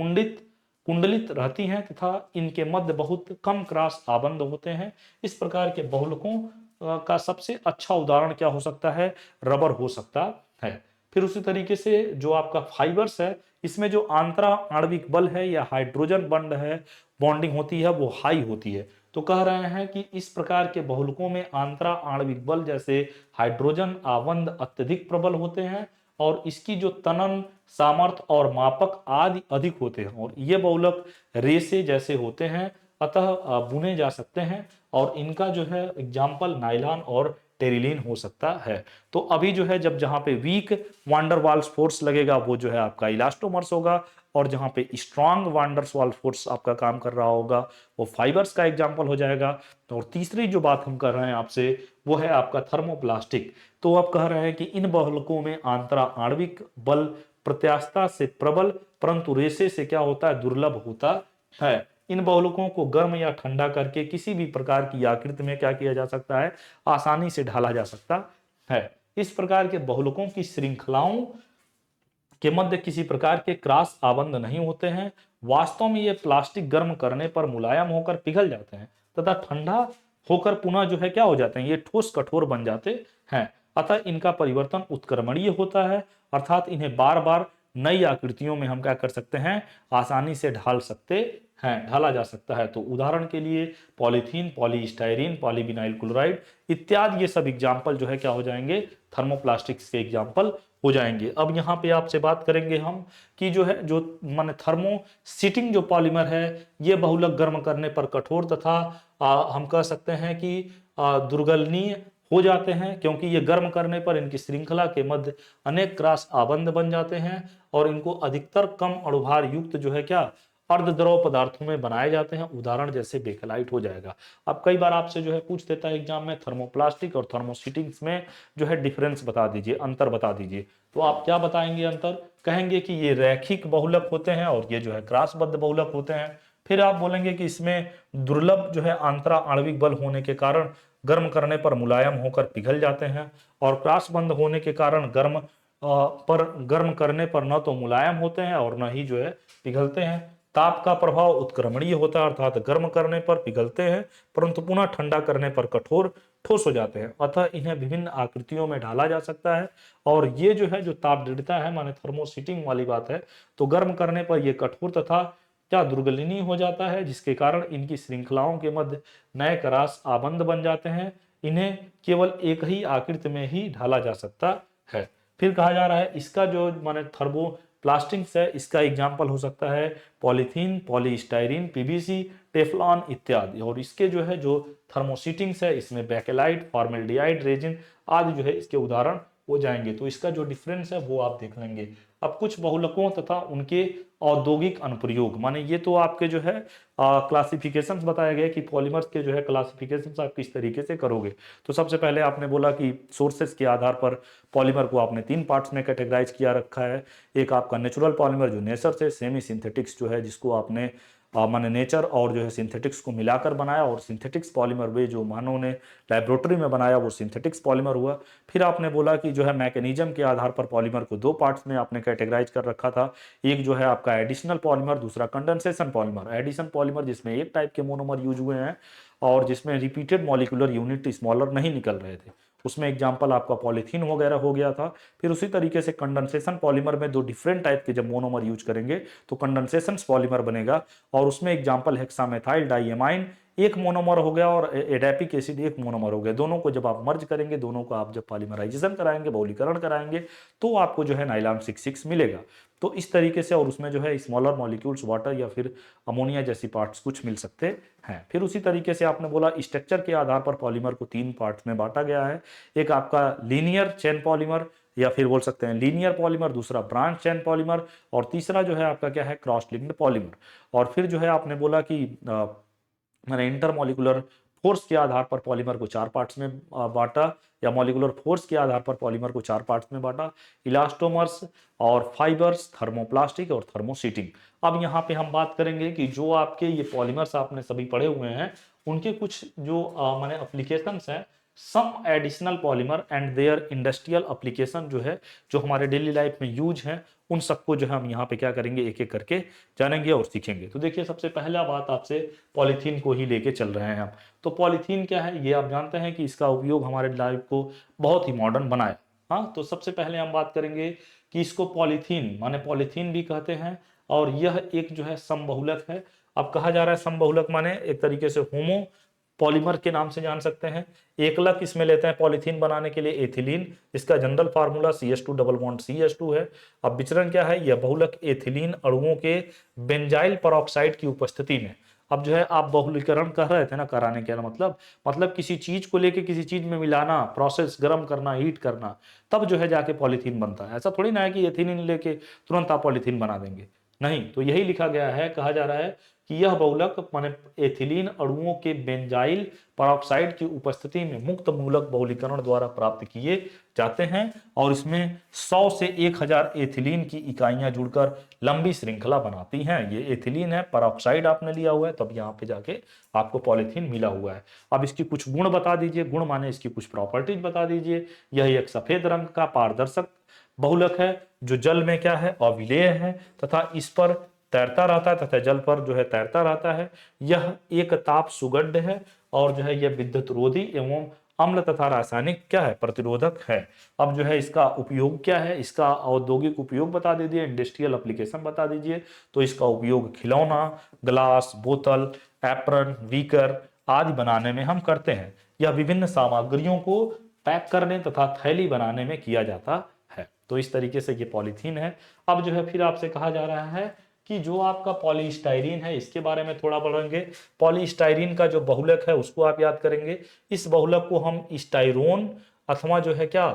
कुंडलित रहती हैं तथा इनके मध्य बहुत कम क्रॉस आबंध होते हैं। इस प्रकार के बहुलकों का सबसे अच्छा उदाहरण क्या हो सकता है, रबर हो सकता है। फिर उसी तरीके से जो आपका फाइबर्स है इसमें जो आंतरा आणविक बल है या हाइड्रोजन बंड है बॉन्डिंग होती है वो हाई होती है। तो कह रहे हैं कि इस प्रकार के बहुलकों में आंतरा आणविक बल जैसे हाइड्रोजन आबंध अत्यधिक प्रबल होते हैं और इसकी जो तनन, सामर्थ्य और मापक आदि अधिक होते हैं और ये बहुलक रेसे जैसे होते हैं, अतः बुने जा सकते हैं। और इनका जो है एग्जाम्पल नाइलॉन और टेरिलीन हो सकता है। तो अभी जो है जब जहां पे वीक वांडर वाल्स फोर्स लगेगा वो जो है आपका इलास्टोमर्स होगा और जहां पे स्ट्रांग वांडर्स वाल फोर्स आपका काम कर रहा होगा वो फाइबर्स का एग्जाम्पल हो जाएगा। तो और तीसरी जो बात हम कर रहे हैं आपसे वो है आपका थर्मोप्लास्टिक। तो आप कह रहे हैं कि इन बहुलकों में आंतरा आणविक बल प्रत्यास्थता से प्रबल परंतु रेसे से क्या होता है, दुर्लभ होता है। इन बहुलकों को गर्म या ठंडा करके किसी भी प्रकार की आकृति में क्या किया जा सकता है, आसानी से ढाला जा सकता है। इस प्रकार के बहुलकों की श्रृंखलाओं के मध्य किसी प्रकार के क्रॉस आबंध नहीं होते हैं। वास्तव में ये प्लास्टिक गर्म करने पर मुलायम होकर पिघल जाते हैं तथा ठंडा होकर पुनः जो है क्या हो जाते हैं, ये ठोस कठोर बन जाते हैं। अतः इनका परिवर्तन उत्क्रमणीय होता है, अर्थात इन्हें बार बार नई आकृतियों में हम क्या कर सकते हैं, आसानी से ढाला जा सकता है। तो उदाहरण के लिए पॉलीथीन, पॉलीस्टाइरीन, पॉलीविनाइल क्लोराइड इत्यादि ये सब एग्जाम्पल जो है क्या हो जाएंगे, थर्मोप्लास्टिक्स के एग्जाम्पल हो जाएंगे। अब यहाँ पे आपसे बात करेंगे हम कि जो है जो माने थर्मोसीटिंग जो पॉलीमर है ये बहुलक गर्म करने पर कठोर तथा हम कह सकते हैं कि दुर्गलनीय हो जाते हैं क्योंकि ये गर्म करने पर इनकी श्रृंखला के मध्य अनेक क्रॉस आबंध बन जाते हैं और इनको अधिकतर कम अणुभार युक्त जो है क्या अर्धद्रव पदार्थों में बनाए जाते हैं। उदाहरण जैसे बेकेलाइट हो जाएगा। अब कई बार आपसे जो है पूछ देता है एग्जाम में थर्मोप्लास्टिक और थर्मोसीटिंग्स में जो है डिफरेंस बता दीजिए, अंतर बता दीजिए। तो आप क्या बताएंगे अंतर, कहेंगे कि ये रैखिक बहुलक होते हैं और ये जो है क्रॉसबद्ध बहुलक होते हैं। फिर आप बोलेंगे कि इसमें दुर्लभ जो है आंतरा आणविक बल होने के कारण गर्म करने पर मुलायम होकर पिघल जाते हैं और क्रॉसबंध होने के कारण गर्म करने पर न तो मुलायम होते हैं और न ही जो है पिघलते हैं। ताप का प्रभाव उत्क्रमणीय होता है, अर्थात गर्म करने पर पिघलते हैं परंतु पुनः ठंडा करने पर कठोर ठोस हो जाते हैं। अतः इन्हें विभिन्न आकृतियों में ढाला जा सकता है। और ये जो है जो ताप दृढ़ता है माने थर्मोसीटिंग वाली बात है, तो गर्म करने पर ये कठोर तथा क्या दुर्गलनीय हो जाता है, जिसके कारण इनकी श्रृंखलाओं के मध्य नए करास आबंध बन जाते हैं। इन्हें केवल एक ही आकृति में ही ढाला जा सकता है। फिर कहा जा रहा है इसका जो माने थर्मो प्लास्टिक्स है, इसका एग्जाम्पल हो सकता है पॉलीथीन, पॉलीस्टाइरीन, पीवीसी, टेफलॉन इत्यादि। और इसके जो है जो थर्मोसीटिंग्स है इसमें बेकेलाइट, फॉर्मेल्डिहाइड रेजिन आदि जो है इसके उदाहरण हो जाएंगे। तो इसका जो डिफरेंस है वो आप देख लेंगे। अब कुछ बहुलकों तथा उनके औद्योगिक अनुप्रयोग, माने ये तो आपके जो है क्लासिफिकेशंस बताए गए कि पॉलीमर्स के जो है क्लासिफिकेशंस आप किस तरीके से करोगे। तो सबसे पहले आपने बोला कि सोर्सेस के आधार पर पॉलीमर को आपने 3 पार्ट्स में कैटेगराइज किया रखा है। एक आपका नेचुरल पॉलीमर जो नेचर से, सेमी सिंथेटिक्स जो है जिसको आपने माने नेचर और जो है सिंथेटिक्स को मिलाकर बनाया, और सिंथेटिक्स पॉलीमर वे जो मानव ने लैबोरेटरी में बनाया वो सिंथेटिक्स पॉलीमर हुआ। फिर आपने बोला कि जो है मैकेनिज्म के आधार पर पॉलीमर को 2 पार्ट्स में आपने कैटेगराइज कर रखा था। एक जो है आपका एडिशनल पॉलीमर, दूसरा कंडेंसेशन पॉलीमर। एडिशन पॉलीमर जिसमें एक टाइप के मोनोमर यूज हुए हैं और जिसमें रिपीटेड मॉलिक्यूलर यूनिट स्मॉलर नहीं निकल रहे थे, उसमें एग्जांपल आपका पॉलीथीन वगैरह हो गया था। फिर उसी तरीके से कंडेंसेशन पॉलीमर में 2 डिफरेंट टाइप के जब मोनोमर यूज करेंगे तो कंडेंसेशन पॉलीमर बनेगा, और उसमें एग्जांपल हेक्सामेथाइल डाइएमाइन एक मोनोमर हो गया और एडेपिक एसिड एक मोनोमर हो गया। दोनों को जब आप मर्ज करेंगे, दोनों को आप जब पॉलीमराइजेशन कराएंगे, बहुलीकरण कराएंगे, तो आपको जो है नाइलॉन 66 मिलेगा। तो इस तरीके से, और उसमें जो है स्मॉलर मॉलिक्यूल्स वाटर या फिर अमोनिया जैसी पार्ट्स कुछ मिल सकते हैं। फिर उसी तरीके से आपने बोला स्ट्रक्चर के आधार पर पॉलीमर को 3 पार्ट्स में बांटा गया है। एक आपका लीनियर चेन पॉलीमर या फिर बोल सकते हैं लीनियर पॉलीमर, दूसरा ब्रांच चेन पॉलीमर, और तीसरा जो है आपका क्या है क्रॉस लिंक्ड पॉलीमर। और फिर जो है आपने बोला कि मैंने इंटरमॉलिकुलर फोर्स के आधार पर पॉलीमर को 4 पार्ट्स में बांटा, या मॉलिकुलर फोर्स के आधार पर पॉलीमर को 4 पार्ट्स में बांटा, इलास्टोमर्स और फाइबर्स, थर्मोप्लास्टिक और थर्मोसीटिंग। अब यहाँ पे हम बात करेंगे कि जो आपके ये पॉलीमर्स आपने सभी पढ़े हुए हैं उनके कुछ जो माने एप्लीकेशंस हैं, some additional polymer and their industrial application जो है जो हमारे डेली लाइफ में यूज है, उन सबको जो है हम यहाँ पे क्या करेंगे एक एक करके जानेंगे और सीखेंगे। तो देखिए सबसे पहला बात आपसे पॉलीथीन को ही लेके चल रहे हैं हम। तो पॉलीथीन क्या है, ये आप जानते हैं कि इसका उपयोग हमारे लाइफ को बहुत ही मॉडर्न बनाया। हाँ, तो सबसे पहले हम बात करेंगे कि इसको पॉलीथीन माने पॉलीथीन भी कहते हैं, और यह एक जो है समबहुलक है। अब कहा जा रहा है समबहुलक माने एक तरीके से होमो पॉलीमर के नाम से जान सकते हैं। एकलक इसमें लेते हैं पॉलीथीन बनाने के लिए एथिलीन, इसका general formula CH2 double bond CH2 है। अब विचरण क्या है, यह बहुलक एथिलीन अणुओं के बेंजाइल परऑक्साइड की उपस्थिति में। अब जो है आप बहुलीकरण कर रहे थे ना, कराने का मतलब किसी चीज को लेके किसी चीज में मिलाना, प्रोसेस गर्म करना, हीट करना, तब जो है जाके पॉलीथीन बनता है। ऐसा थोड़ी ना है कि एथिलीन लेके तुरंत आप पॉलीथीन बना देंगे, नहीं। तो यही लिखा गया है, कहा जा रहा है कि यह बहुलक माने एथिलीन अणुओं के बेंजाइल परऑक्साइड की उपस्थिति में मुक्त मूलक बहुलीकरण द्वारा प्राप्त किए जाते हैं, और इसमें 100 से 1000 एथिलीन की इकाइयां जुड़कर लंबी श्रृंखला बनाती हैं। ये एथिलीन है, परऑक्साइड आपने लिया हुआ है, तब यहाँ पे जाके आपको पॉलीथीन मिला हुआ है। अब इसकी कुछ गुण बता दीजिए, गुण माने इसकी कुछ प्रॉपर्टीज बता दीजिए। यह एक सफेद रंग का पारदर्शक बहुलक है जो जल में क्या है अविलेय है, तथा इस पर तैरता रहता है, तथा जल पर जो है तैरता रहता है। यह एक ताप सुगढ़ है, और जो है यह विद्युत रोधी एवं अम्ल तथा रासायनिक क्या है प्रतिरोधक है। अब जो है इसका उपयोग क्या है, इसका औद्योगिक उपयोग बता दीजिए, इंडस्ट्रियल एप्लीकेशन बता दीजिए। तो इसका उपयोग खिलौना, ग्लास, बोतल, एप्रन, बीकर आदि बनाने में हम करते हैं। यह विभिन्न सामग्रियों को पैक करने तथा थैली बनाने में किया जाता है। तो इस तरीके से ये पॉलीथीन है। अब जो है फिर आपसे कहा जा रहा है कि जो आपका पॉलीस्टाइरीन है इसके बारे में थोड़ा पढ़ेंगे। पॉलीस्टाइरीन का जो बहुलक है उसको आप याद करेंगे। इस बहुलक को हम स्टाइरोन अथवा जो है क्या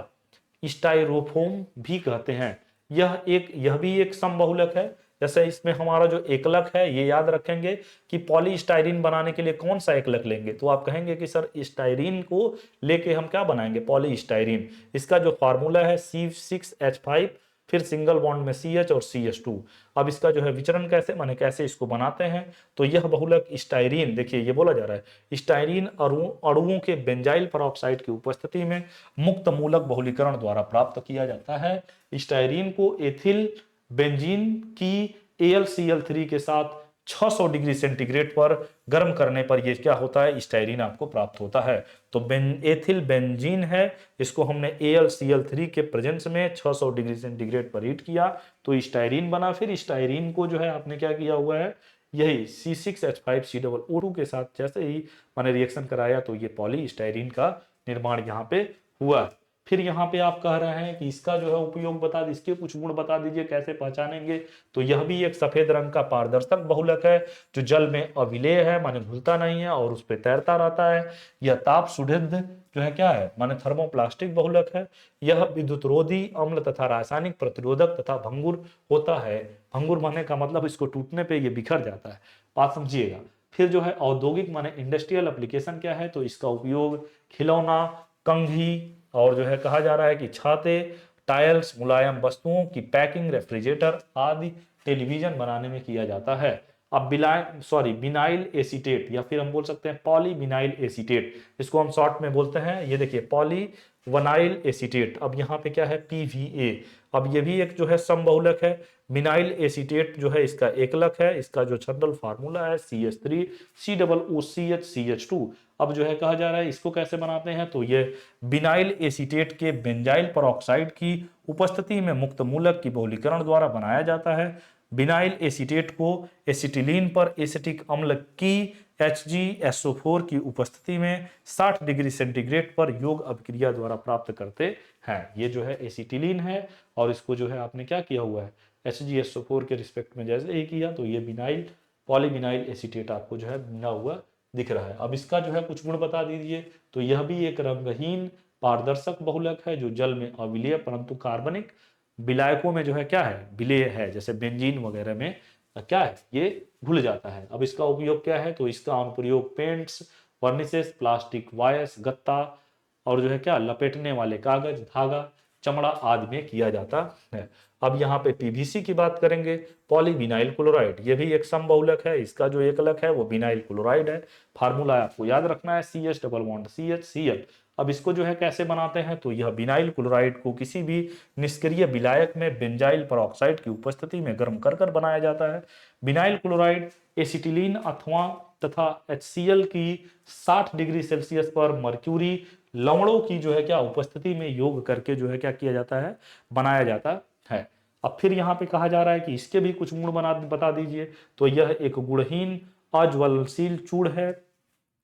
स्टाइरोफोम भी कहते हैं। यह भी एक समबहुलक है। जैसे इसमें हमारा जो एकलक है ये याद रखेंगे कि पॉलीस्टाइरीन बनाने के लिए कौन सा एकलक लेंगे, तो आप कहेंगे कि सर स्टाइरीन को लेके हम क्या बनाएंगे पॉलीस्टाइरीन। इसका जो फार्मूला है C6H5, फिर सिंगल बॉन्ड में CH और CH2। अब इसका जो है विचरण कैसे माने कैसे इसको बनाते हैं, तो यह बहुलक स्टाइरीन, देखिए ये बोला जा रहा है स्टाइरीन अणुओं के बेंजाइल परऑक्साइड की उपस्थिति में मुक्त मूलक बहुलीकरण द्वारा प्राप्त किया जाता है। स्टाइरीन को एथिल बेंजीन की AlCl3 के साथ 600 डिग्री सेंटीग्रेड पर गर्म करने पर ये क्या होता है, स्टाइरिन आपको प्राप्त होता है। तो एथिल बेंजीन है, इसको हमने AlCl3 के प्रेजेंस में 600 डिग्री सेंटीग्रेड पर हीट किया तो स्टाइरिन बना। फिर स्टाइरिन को जो है आपने क्या किया हुआ है, यही C6H5COO2 के साथ जैसे ही मैंने रिएक्शन कराया तो ये पॉली स्टाइरिन का निर्माण यहाँ पे हुआ। फिर यहाँ पे आप कह रहे हैं कि इसका जो है उपयोग बता दीजिए, इसके कुछ गुण बता दीजिए कैसे पहचानेंगे। तो यह भी एक सफेद रंग का पारदर्शक बहुलक है जो जल में अविलेय है, माने घुलता नहीं है और उस पर तैरता रहता है। यह ताप सुदृढ़ जो है क्या है, माने थर्मोप्लास्टिक बहुलक है। यह विद्युतरोधी, अम्ल तथा रासायनिक प्रतिरोधक तथा भंगुर होता है। भंगुर माने का मतलब इसको टूटने पे ये बिखर जाता है, बात समझिएगा। फिर जो है औद्योगिक माने इंडस्ट्रियल एप्लीकेशन क्या है, तो इसका उपयोग खिलौना, कंघी और जो है कहा जा रहा है कि छाते, टायर्स, मुलायम वस्तुओं की पैकिंग, रेफ्रिजरेटर आदि, टेलीविजन बनाने में किया जाता है। अब बिनाइल एसीटेट या फिर हम बोल सकते हैं पॉली बिनाइल एसीटेट, इसको हम शॉर्ट में बोलते हैं। ये देखिए पॉली वनाइल एसीटेट, अब यहाँ पे क्या है PVA। अब ये भी एक जो है समबहुलक है। बिनाइल एसीटेट जो है इसका एकलक है, इसका जो छंदल फार्मूला है CH3COOCH CH2। अब जो है कहा जा रहा है इसको कैसे बनाते हैं, तो ये बिनाइल एसीटेट के बेंजाइल परऑक्साइड की उपस्थिति में मुक्त मूलक की बहुलीकरण द्वारा बनाया जाता है। बिनाइल एसीटेट को एसिटिलीन पर एसिटिक अम्ल की HgSO4 की उपस्थिति में 60 डिग्री सेंटीग्रेड पर योग अभिक्रिया द्वारा प्राप्त करते हैं। ये जो है एसिटिलीन है और इसको जो है आपने क्या किया हुआ है, HgSO4 के रिस्पेक्ट में जैसे ही किया तो ये बिनाइल पॉलीबिनाइल एसीटेट आपको जो है बना हुआ दिख रहा है। अब इसका जो है कुछ गुण बता दीजिए। तो यह भी एक रंगहीन पारदर्शक बहुलक है जो जल में अविलेय परंतु कार्बनिक विलायकों में जो है क्या है, विलेय है, जैसे बेंजीन वगैरह में क्या है, ये घुल जाता है। अब इसका उपयोग क्या है, तो इसका अनुप्रयोग पेंट्स, फर्निसेस, प्लास्टिक वायर्स, गत्ता और जो है क्या लपेटने वाले कागज, धागा, चमड़ा आदि में किया जाता है। अब यहाँ पे PVC की बात करेंगे, पॉलीविनाइल क्लोराइड, ये भी एक समबहुलक है। इसका जो एकलक है वो विनाइल क्लोराइड है। फार्मूला आपको याद रखना है CH+CHCl। अब इसको जो है कैसे बनाते हैं, तो यह विनाइल क्लोराइड को किसी भी निष्क्रिय विलायक में बेंजाइल परऑक्साइड की उपस्थिति में गर्म कर बनाया जाता है। विनाइल क्लोराइड एसिटिलीन अथवा तथा HCl की 60 डिग्री सेल्सियस पर मर्क्यूरी लवणों की जो है क्या उपस्थिति में योग करके जो है क्या किया जाता है, बनाया जाता है। अब फिर यहाँ पे कहा जा रहा है कि इसके भी कुछ गुण बता दीजिए। तो यह एक गुणहीन अज्वलनशील चूड़ है,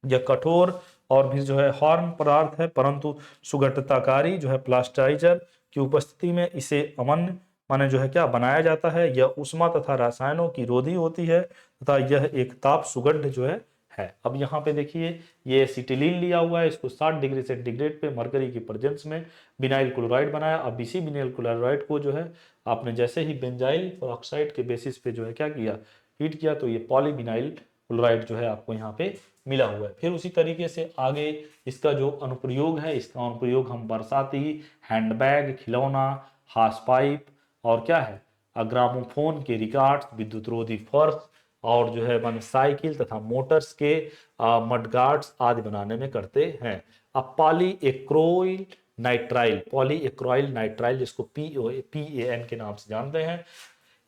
यह कठोर और भी जो है हॉर्न पदार्थ है परंतु सुगठिताकारी जो है प्लास्टराइजर की उपस्थिति में इसे अमन माने जो है क्या बनाया जाता है। यह उष्मा तथा रसायनों की रोधी होती है तथा यह एक ताप सुगंध जो है। अब यहाँ पे देखिए ये एसिटिलीन लिया हुआ है, इसको 60 डिग्री सेंटीग्रेड पे मरकरी की प्रेजेंस में बिनाइल क्लोराइड बनाया। अब इसी बिनाइल क्लोराइड को जो है आपने जैसे ही बेंजाइल परऑक्साइड के बेसिस पे जो है क्या किया, हीट किया, तो ये पॉलीविनाइल क्लोराइड जो है आपको यहाँ पे मिला हुआ है। फिर उसी तरीके से आगे इसका जो अनुप्रयोग है, इसका अनुप्रयोग हम बरसाती, हैंडबैग, खिलौना, हाथ पाइप और क्या है ग्रामोफोन के रिकॉर्ड्स, विद्युत रोधी फर्श और जो है मान साइकिल तथा मोटर्स के मडगार्ड्स आदि बनाने में करते हैं। अब पॉलीएक्रोइल नाइट्राइल जिसको PAN के नाम से जानते हैं,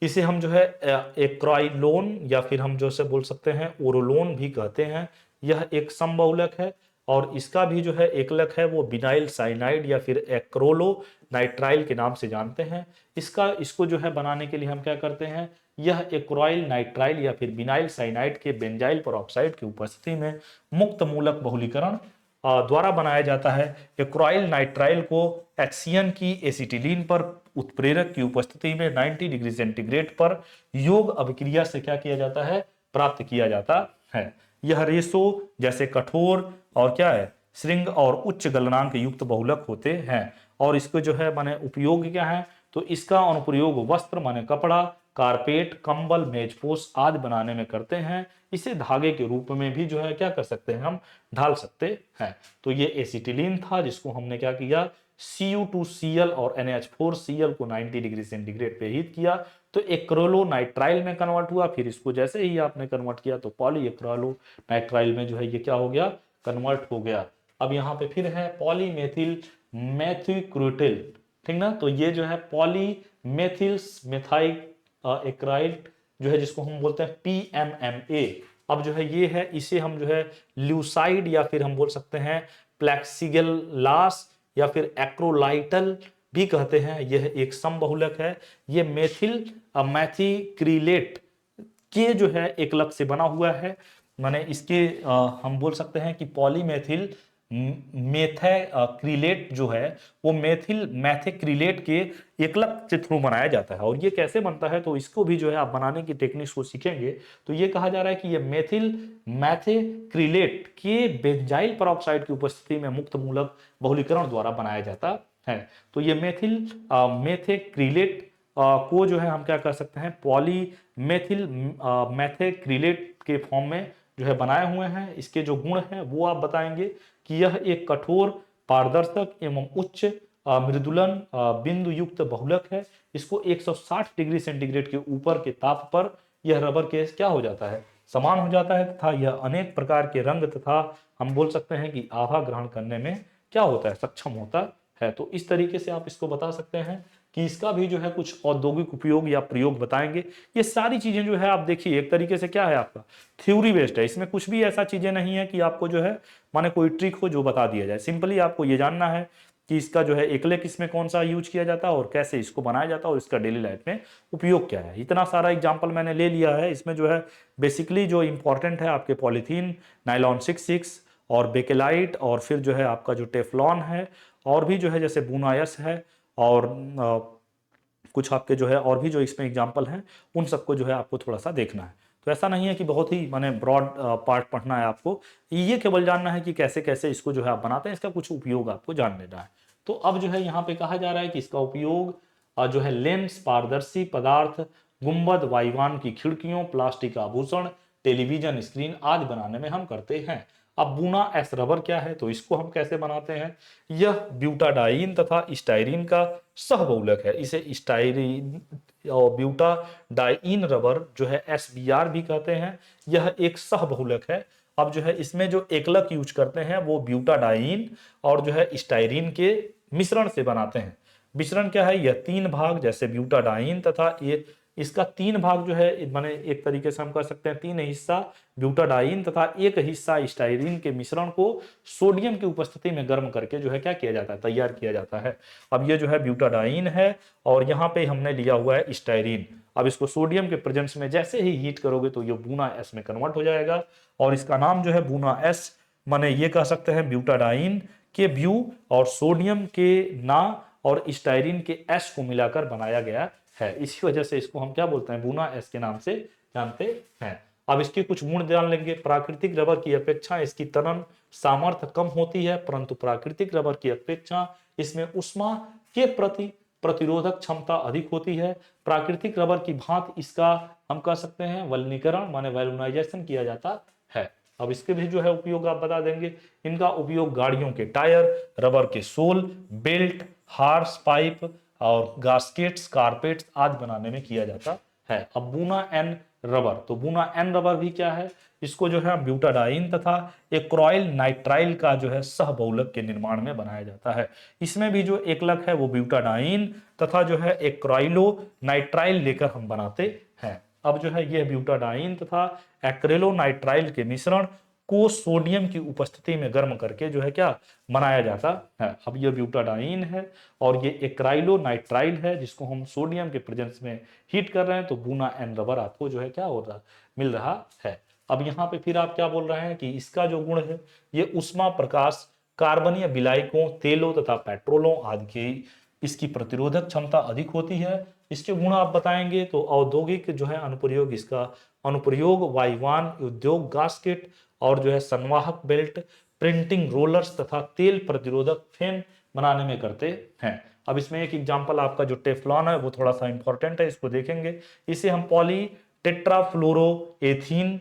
इसे हम जो है एक्राइलोन या फिर हम जो से बोल सकते हैं ओरोलोन भी कहते हैं। यह एक समबहुलक है और इसका भी जो है एकलक है वो बिनाइल साइनाइड या फिर एक्रोलो नाइट्राइल के नाम से जानते हैं। इसको जो है बनाने के लिए हम क्या करते हैं, यह एक्राइल नाइट्राइल या फिर बिनाइल साइनाइड के बेंजाइल परऑक्साइड की उपस्थिति में मुक्त मूलक बहुलीकरण द्वारा बनाया जाता है। एक्राइल नाइट्राइल को HCN की एसिटिलीन पर उत्प्रेरक की उपस्थिति में 90 डिग्री सेंटीग्रेड पर योग अभिक्रिया से क्या किया जाता है, प्राप्त किया जाता है। यह रेशो जैसे कठोर और क्या है श्रृंग और उच्च गलनांक युक्त बहुलक होते हैं। और इसको जो है माने उपयोग क्या है, तो इसका अनुप्रयोग वस्त्र माने कपड़ा, कारपेट, कंबल, मेजपोश आदि बनाने में करते हैं। इसे धागे के रूप में भी जो है क्या कर सकते हैं, हम ढाल सकते हैं। तो ये एसिटिलीन था जिसको हमने क्या किया, Cu2Cl और NH4Cl को 90 डिग्री सेंटीग्रेड पे हीट किया तो एक्रोलो नाइट्राइल में कन्वर्ट हुआ। फिर इसको जैसे ही आपने कन्वर्ट किया तो पॉली एक्रोलो नाइट्राइल में जो है ये क्या हो गया, कन्वर्ट हो गया। अब यहाँ पे फिर है पॉलीमेथिल मैथिक्रोटिल, ठीक ना। तो ये जो है पॉलीमेथिल्स मेथाइल एक्राइल जो है जिसको हम बोलते हैं PMMA। अब जो है ये है, इसे हम जो है ल्यूसाइड या फिर हम बोल सकते हैं प्लेक्सिगेलास या फिर एक्रोलाइटल भी कहते हैं। यह एक समबहुलक है। ये मैथिक्रिलेट के जो है एकलक से बना हुआ है। माने इसके हम बोल सकते हैं कि पॉलीमेथिल मेथैक्रिलेट जो है वो मैथेक्रिलेट के एकलक के थ्रू बनाया जाता है। और ये कैसे बनता है, तो इसको भी जो है आप बनाने की टेक्निक्स को सीखेंगे तो ये कहा जा रहा है कि ये मैथेक्रिलेट के बेंजाइल पेरोक्साइड की उपस्थिति में मुक्त मूलक बहुलीकरण द्वारा बनाया जाता है। तो ये मेथेक्रिलेट को जो है हम क्या कर सकते हैं, पॉलीमेथिल मैथेक्रिलेट के फॉर्म में जो है बनाए हुए हैं। इसके जो गुण हैं वो आप बताएंगे कि यह एक कठोर, पारदर्शक एवं उच्च मृदुलन बिंदु युक्त बहुलक है। इसको 160 डिग्री सेंटीग्रेड के ऊपर के ताप पर यह रबर केस क्या हो जाता है, समान हो जाता है तथा यह अनेक प्रकार के रंग तथा हम बोल सकते हैं कि आभा ग्रहण करने में क्या होता है, सक्षम होता है। तो इस तरीके से आप इसको बता सकते हैं कि इसका भी जो है कुछ औद्योगिक उपयोग या प्रयोग बताएंगे। ये सारी चीजें जो है आप देखिए एक तरीके से क्या है, आपका थ्योरी बेस्ड है। इसमें कुछ भी ऐसा चीजें नहीं है कि आपको जो है माने कोई ट्रिक हो जो बता दिया जाए। सिंपली आपको ये जानना है कि इसका जो है एकलेक इसमें कौन सा यूज किया जाता है और कैसे इसको बनाया जाता है और इसका डेली लाइफ में उपयोग क्या है। इतना सारा एग्जाम्पल मैंने ले लिया है। इसमें जो है बेसिकली जो इंपॉर्टेंट है आपके पॉलीथीन, नाइलॉन 6 और बेकेलाइट और फिर जो है आपका जो टेफ्लॉन है और भी जो है जैसे बुनायस है और कुछ आपके जो है और भी जो इसमें एग्जाम्पल हैं उन सबको जो है आपको थोड़ा सा देखना है। तो ऐसा नहीं है कि बहुत ही माने ब्रॉड पार्ट पढ़ना है आपको, ये केवल जानना है कि कैसे कैसे इसको जो है आप बनाते हैं, इसका कुछ उपयोग आपको जान लेना है। तो अब जो है यहाँ पे कहा जा रहा है कि इसका उपयोग जो है लेंस, पारदर्शी पदार्थ, गुंबद, वायुयान की खिड़कियों, प्लास्टिक आभूषण, टेलीविजन स्क्रीन आदि बनाने में हम करते हैं। अब बुना एस रबर क्या है, तो इसको हम कैसे बनाते हैं। यह ब्यूटाडाइन तथा स्टाइरीन का सहबहुलक है। इसे स्टाइरीन और ब्यूटाडाइन रबर जो है SBR भी कहते हैं। यह एक सहबहुलक है। अब जो है इसमें जो एकलक यूज करते हैं वो ब्यूटाडाइन और जो है स्टाइरीन के मिश्रण से बनाते हैं। मिश्रण क्या है, यह 3 भाग जैसे ब्यूटाडाइन तथा ये इसका 3 भाग जो है माने एक तरीके से हम कह सकते हैं 3 हिस्सा ब्यूटाडाइन तथा 1 हिस्सा स्टाइरीन के मिश्रण को सोडियम की उपस्थिति में गर्म करके जो है क्या किया जाता है, तैयार किया जाता है। अब ये जो है ब्यूटाडाइन है और यहाँ पे हमने लिया हुआ है स्टाइरीन। अब इसको सोडियम के प्रेजेंस में जैसे ही हीट करोगे तो ये बुना एस में कन्वर्ट हो जाएगा और इसका नाम जो है बुना एस, माने ये कह सकते हैं ब्यूटाडाइन के ब्यू और सोडियम के ना और स्टाइरीन के एस को मिलाकर बनाया गया है। इसी वजह से इसको हम क्या बोलते हैं, बुना एस के नाम से जानते हैं। अब इसके कुछ गुण जान लेंगे। प्राकृतिक रबर की अपेक्षा इसकी तनन सामर्थ्य कम होती है, परंतु प्राकृतिक रबर की अपेक्षा इसमें उष्मा के प्रति प्रतिरोधक क्षमता अधिक होती है। प्राकृतिक रबर की भांति इसका हम कह सकते हैं वल्नीकरण माने वैल्यूनाइजेशन किया जाता है। अब इसके भी जो है उपयोग आप बता देंगे। इनका उपयोग गाड़ियों के टायर, रबर के सोल, बेल्ट, हार्स पाइप और गास्केट्स, कारपेट्स आदि बनाने में किया जाता है। अब बुना एन रबर, तो बुना एन रबर भी क्या है, इसको जो है ब्यूटाडाइन तथा एक्रोइल नाइट्राइल का जो है सहबहुलक के निर्माण में बनाया जाता है। इसमें भी जो एकलक है वो ब्यूटाडाइन तथा जो है एक्रोइलो नाइट्राइल लेकर हम बनाते हैं। अब जो है यह ब्यूटाडाइन तथा एक्रेलो नाइट्राइल के मिश्रण को सोडियम की उपस्थिति में गर्म करके जो है क्या बनाया जाता है। अब ये ब्यूटाडाइन है और ये एक्राइलो नाइट्राइल है जिसको हम सोडियम के प्रेजेंस में हीट कर रहे हैं, तो बुना एन रबर आपको जो है क्या हो रहा मिल रहा है। अब यहाँ पे फिर आप क्या बोल रहे हैं कि इसका जो गुण है ये उष्मा, प्रकाश, कार्बनीय विलायकों, तेलों तथा पेट्रोलों आदि की इसकी प्रतिरोधक क्षमता अधिक होती है। इसके गुण आप बताएंगे तो औद्योगिक जो है अनुप्रयोग, इसका अनुप्रयोग वायुयान उद्योग, गास्केट और जो है संवाहक बेल्ट, प्रिंटिंग रोलर्स तथा तेल प्रतिरोधक फैन बनाने में करते हैं। अब इसमें एक एग्जांपल आपका जो टेफ्लॉन है वो थोड़ा सा इंपॉर्टेंट है, इसको देखेंगे। इसे हम पॉली टेट्राफ्लोरोएथीन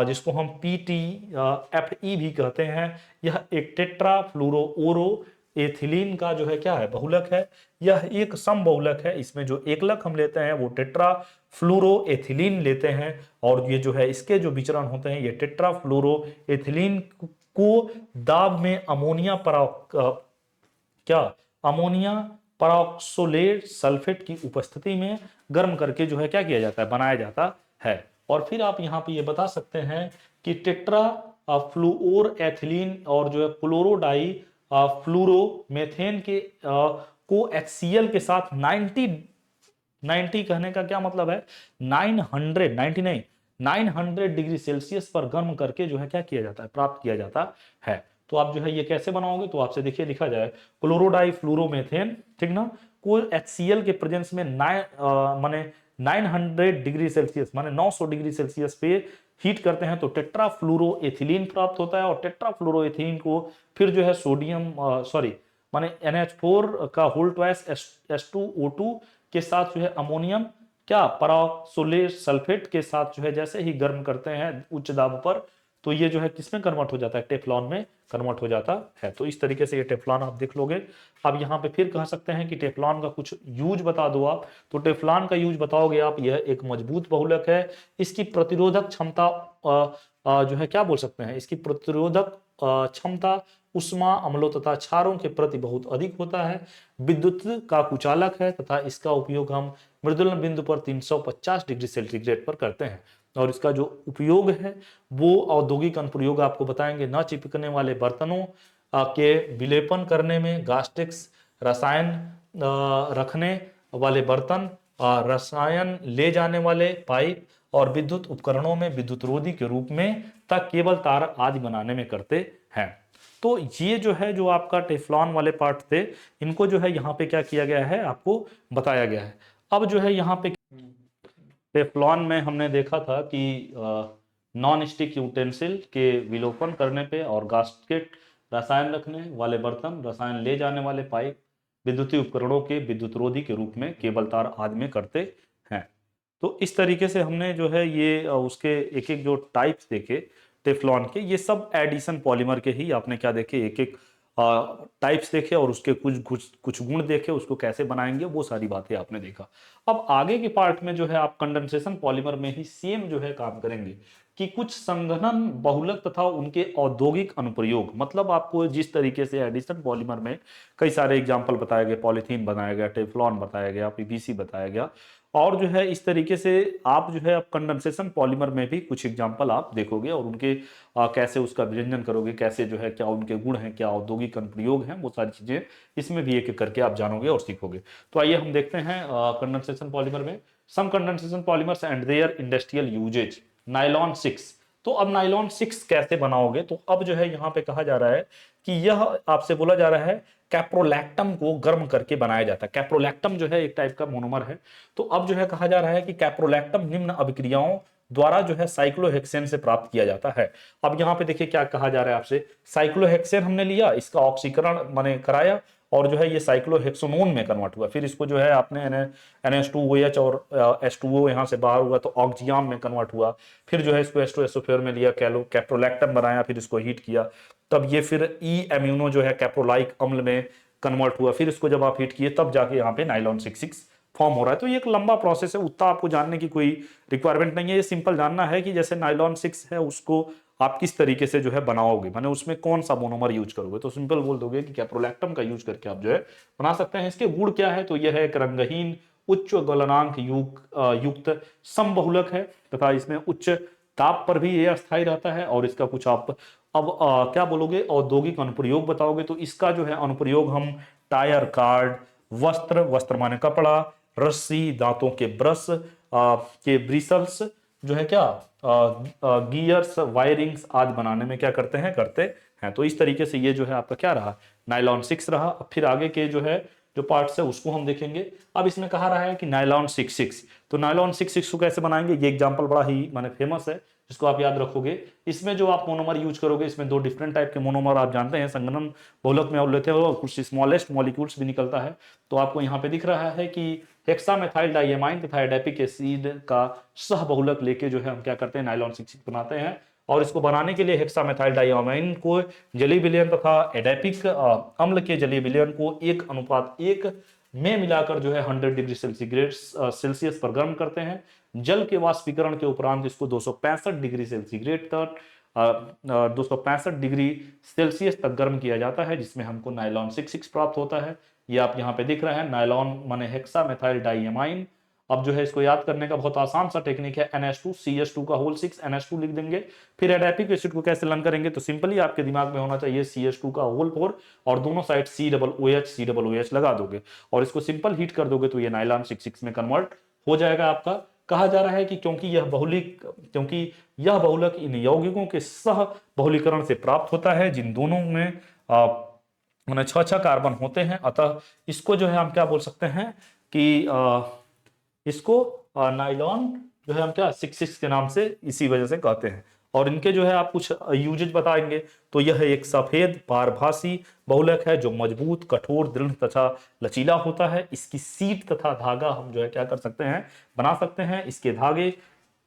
जिसको हम PTFE भी कहते हैं, यह एक टेट्राफ्लोरोओरो एथिलीन का जो है क्या है बहुलक है। यह एक समबहुलक है। इसमें जो एकलक हम लेते हैं वो टेट्राफ्लोरोएथिलीन लेते हैं और ये जो है इसके जो विचरण होते हैं ये टेट्राफ्लोरोएथिलीन को दाब में अमोनिया परऑक्सोलेट सल्फेट की उपस्थिति में गर्म करके जो है क्या किया जाता है, बनाया जाता है। और फिर आप यहाँ पे ये बता सकते हैं कि टेट्रा फ्लूओर एथिलीन और जो है क्लोरोडाई फ्लूरोमेथेन के को HCl के साथ 90 कहने का क्या मतलब है, 900 90 नहीं 900 डिग्री सेल्सियस पर गर्म करके जो है क्या किया जाता है, प्राप्त किया जाता है। तो आप जो है ये कैसे बनाओगे, तो आपसे देखिए लिखा जाए क्लोरोडाई फ्लूरोमेथेन, ठीक ना, को HCl के प्रेजेंस में माने 900 डिग्री सेल्सियस माने 900 डिग्री सेल्सियस पे हीट करते हैं तो टेट्रा फ्लूरोएथिलीन प्राप्त होता है। और टेट्रा फ्लूरोएथिलीन को फिर जो है सोडियम सॉरी माने NH4 का होल ट्वाइस H2O2 के साथ जो है अमोनियम क्या पराक्सोलेट सल्फेट के साथ जो है जैसे ही गर्म करते हैं उच्च दाब पर, तो ये जो है किसमें कन्वर्ट हो जाता है, टेफ्लॉन में कन्वर्ट हो जाता है। तो इस तरीके से ये टेफ्लॉन आप देख लोगे। अब यहाँ पे फिर कह सकते हैं कि टेफ्लॉन का कुछ यूज बता दो आप, तो टेफ्लॉन का यूज बताओगे आप, यह एक मजबूत बहुलक है, इसकी प्रतिरोधक क्षमता जो है क्या बोल सकते हैं, इसकी प्रतिरोधक क्षमता उष्मा अम्लों तथा क्षारों के प्रति बहुत अधिक होता है, विद्युत का कुचालक है तथा इसका उपयोग हम मृदुलन बिंदु पर 350 डिग्री सेंटीग्रेड पर करते हैं। और इसका जो उपयोग है वो औद्योगिक अनुप्रयोग आपको बताएंगे, न चिपकने वाले बर्तनों के विलेपन करने में, गास्ट्रिक्स रसायन रखने वाले बर्तन, रसायन ले जाने वाले पाइप और विद्युत उपकरणों में विद्युत रोधी के रूप में तक केबल तार आदि बनाने में करते हैं। तो ये जो है जो आपका टेफ्लॉन वाले पार्ट थे, इनको जो है यहाँ पे क्या किया गया है आपको बताया गया है। अब जो है यहाँ पे टेफ्लॉन में हमने देखा था कि नॉन स्टिक यूटेंसिल के विलोपन करने पे और गास्केट रसायन रखने वाले बर्तन, रसायन ले जाने वाले पाइप, विद्युतीय उपकरणों के विद्युत रोधी के रूप में केबल तार आदि में करते हैं। तो इस तरीके से हमने जो है ये उसके एक एक जो टाइप्स देखे टेफ्लॉन के, ये सब एडिशन पॉलीमर के ही आपने क्या देखे, एक एक टाइप्स देखे और उसके कुछ कुछ कुछ गुण देखे, उसको कैसे बनाएंगे वो सारी बातें आपने देखा। अब आगे के पार्ट में जो है आप कंडेंसेशन पॉलीमर में ही सेम जो है काम करेंगे कि कुछ संघनन बहुलक तथा उनके औद्योगिक अनुप्रयोग, मतलब आपको जिस तरीके से एडिशन पॉलीमर में कई सारे एग्जांपल बताए गए, पॉलीथीन बनाया गया, टेफ्लॉन बताया गया, PVC बताया गया, और जो है इस तरीके से आप जो है अब कंडेंसेशन पॉलीमर में भी कुछ एग्जांपल आप देखोगे और उनके कैसे उसका व्यंजन करोगे, कैसे जो है क्या उनके गुण हैं, क्या औद्योगिक अनुप्रयोग हैं, वो सारी चीजें इसमें भी एक एक करके आप जानोगे और सीखोगे। तो आइए हम देखते हैं कंडेंसेशन पॉलीमर में some condensation polymers and their industrial usages. Nylon 6, तो अब नाइलॉन 6 कैसे बनाओगे, तो अब जो है यहाँ पे कहा जा रहा है कि यह आपसे बोला जा रहा है कैप्रोलैक्टम को गर्म करके बनाया जाता है। कैप्रोलैक्टम जो है एक टाइप का मोनोमर है। तो अब जो है कहा जा रहा है कि कैप्रोलैक्टम निम्न अभिक्रियाओं द्वारा जो है साइक्लोहेक्सेन से प्राप्त किया जाता है। अब यहाँ पे देखिए क्या कहा जा रहा है आपसे, साइक्लोहेक्सेन हमने लिया, इसका ऑक्सीकरण माने कराया और जो है ये साइक्लोहेक्सोनोन में कन्वर्ट हुआ, फिर इसको जो है आपने NH2OH और H2O यहाँ से बाहर हुआ तो ऑक्जियाम में कन्वर्ट हुआ, फिर जो है इसको एस्टोएसोफेयर में लिया, कैप्रोलैक्टम बनाया, फिर इसको हीट किया, तब ये फिर ई एम्यूनो जो है कैप्रोलाइक अम्ल में कन्वर्ट हुआ, फिर इसको जब आप हीट किए तब जाके यहाँ पे नाइलॉन 6 फॉर्म हो रहा है। तो ये एक लंबा प्रोसेस है, उतना आपको जानने की कोई रिक्वायरमेंट नहीं है, ये सिंपल जानना है कि जैसे नाइलॉन 6 है उसको आप किस तरीके से जो है बनाओगे, माने उसमें कौन सा मोनोमर यूज करोगे, तो सिंपल बोल दोगे कि कैप्रोलैक्टम का यूज करके आप जो है बना सकते हैं। इसके गुण क्या है, तो यह है एक रंगहीन उच्च गलनांक युक्त समबहुलक है तथा इसमें उच्च ताप पर भी ये अस्थायी रहता है। और इसका कुछ आप अब क्या बोलोगे, औद्योगिक अनुप्रयोग बताओगे, तो इसका जो है अनुप्रयोग हम टायर कार्ड, वस्त्र, वस्त्र माने कपड़ा, रस्सी, दांतों के ब्रश के ब्रिसल्स जो है क्या गियर्स, वायरिंग्स आदि बनाने में क्या करते हैं। तो इस तरीके से ये जो है आपका क्या रहा, नाइलॉन 6 रहा। अब फिर आगे के जो है जो पार्ट्स है उसको हम देखेंगे। अब इसमें कहा रहा है कि नाइलॉन 6 तो नाइलॉन 6 को कैसे बनाएंगे, ये एग्जांपल बड़ा ही माने फेमस है जिसको आप याद रखोगे। इसमें जो आप मोनोमर यूज करोगे, इसमें दो डिफरेंट टाइप के मोनोमर आप जानते हैं, संगमन बहुलक में लेते हो और कुछ स्मॉलेस्ट मॉलिक्यूल्स भी निकलता है। तो आपको यहाँ पे दिख रहा है कि हेक्सामेथाइल डाइएमाइन तथा एडेपिक एसिड का सह बहुलक लेके जो है हम क्या करते हैं, नाइलॉन 6 बनाते हैं। और इसको बनाने के लिए हेक्सामेथाइल डाइएमाइन को जलीय विलयन तथा एडेपिक अम्ल के जलीय विलयन को 1:1 में मिलाकर जो है 100 डिग्री सेल्सियस पर गर्म करते हैं। जल के वाष्पीकरण के उपरांत इसको 265 डिग्री सेंटीग्रेड तक 265 डिग्री सेल्सियस तक गर्म किया जाता है, जिसमें हमको नाइलॉन 6 प्राप्त होता है। ये आप यहाँ पे दिख रहा है, नाइलॉन माने हेक्सामेथाइल डाइएमाइन अब जो है इसको याद करने का बहुत आसान सा टेक्निक है, NH2 का होल 6 NH2 लिख देंगे। फिर एडेपिक एसिड को कैसे लर्न करेंगे, तो सिंपली आपके दिमाग में होना चाहिए CH2 का होल 4 और दोनों साइड COOH लगा दोगे और इसको सिंपल हीट कर दोगे तो ये नाइलॉन 6 में कन्वर्ट हो जाएगा आपका। कहा जा रहा है कि क्योंकि यह बहुलक इन यौगिकों के सह बहुलीकरण से प्राप्त होता है जिन दोनों में माने 6 कार्बन होते हैं, अतः इसको जो है हम क्या बोल सकते हैं कि इसको नाइलॉन जो है हम क्या 6 के नाम से इसी वजह से कहते हैं। और इनके जो है आप कुछ यूजेज बताएंगे तो यह एक सफेद पारभासी बहुलक है जो मजबूत, कठोर, दृढ़ तथा लचीला होता है। इसकी सीट तथा धागा हम जो है क्या कर सकते हैं, बना सकते हैं। इसके धागे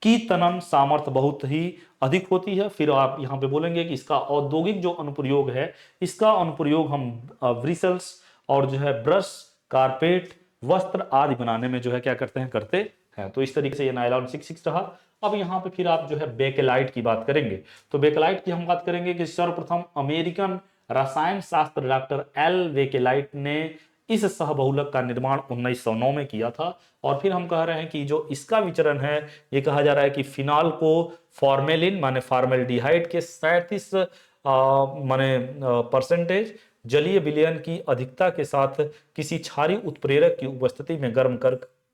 की तनन सामर्थ्य बहुत ही अधिक होती है। फिर आप यहाँ पे बोलेंगे कि इसका औद्योगिक जो अनुप्रयोग है, इसका अनुप्रयोग हम ब्रिसल्स और जो है ब्रश, कारपेट, वस्त्र आदि बनाने में जो है क्या करते हैं। तो इस तरीके से ये नायलॉन 6 रहा। अब यहाँ पे फिर आप जो है बेकेलाइट की बात करेंगे, तो बेकेलाइट की हम बात करेंगे कि सर्वप्रथम अमेरिकन रसायन शास्त्र डॉक्टर एल बेकेलाइट ने इस सहबहुलक का निर्माण 1909 में किया था। और फिर हम कह रहे हैं कि जो इसका विचरण है, ये कहा जा रहा है कि फिनॉल को फॉर्मेलिन माने फॉर्मेल्डिहाइड के 37 माने परसेंटेज जलीय विलयन की अधिकता के साथ किसी क्षारीय उत्प्रेरक की उपस्थिति में गर्म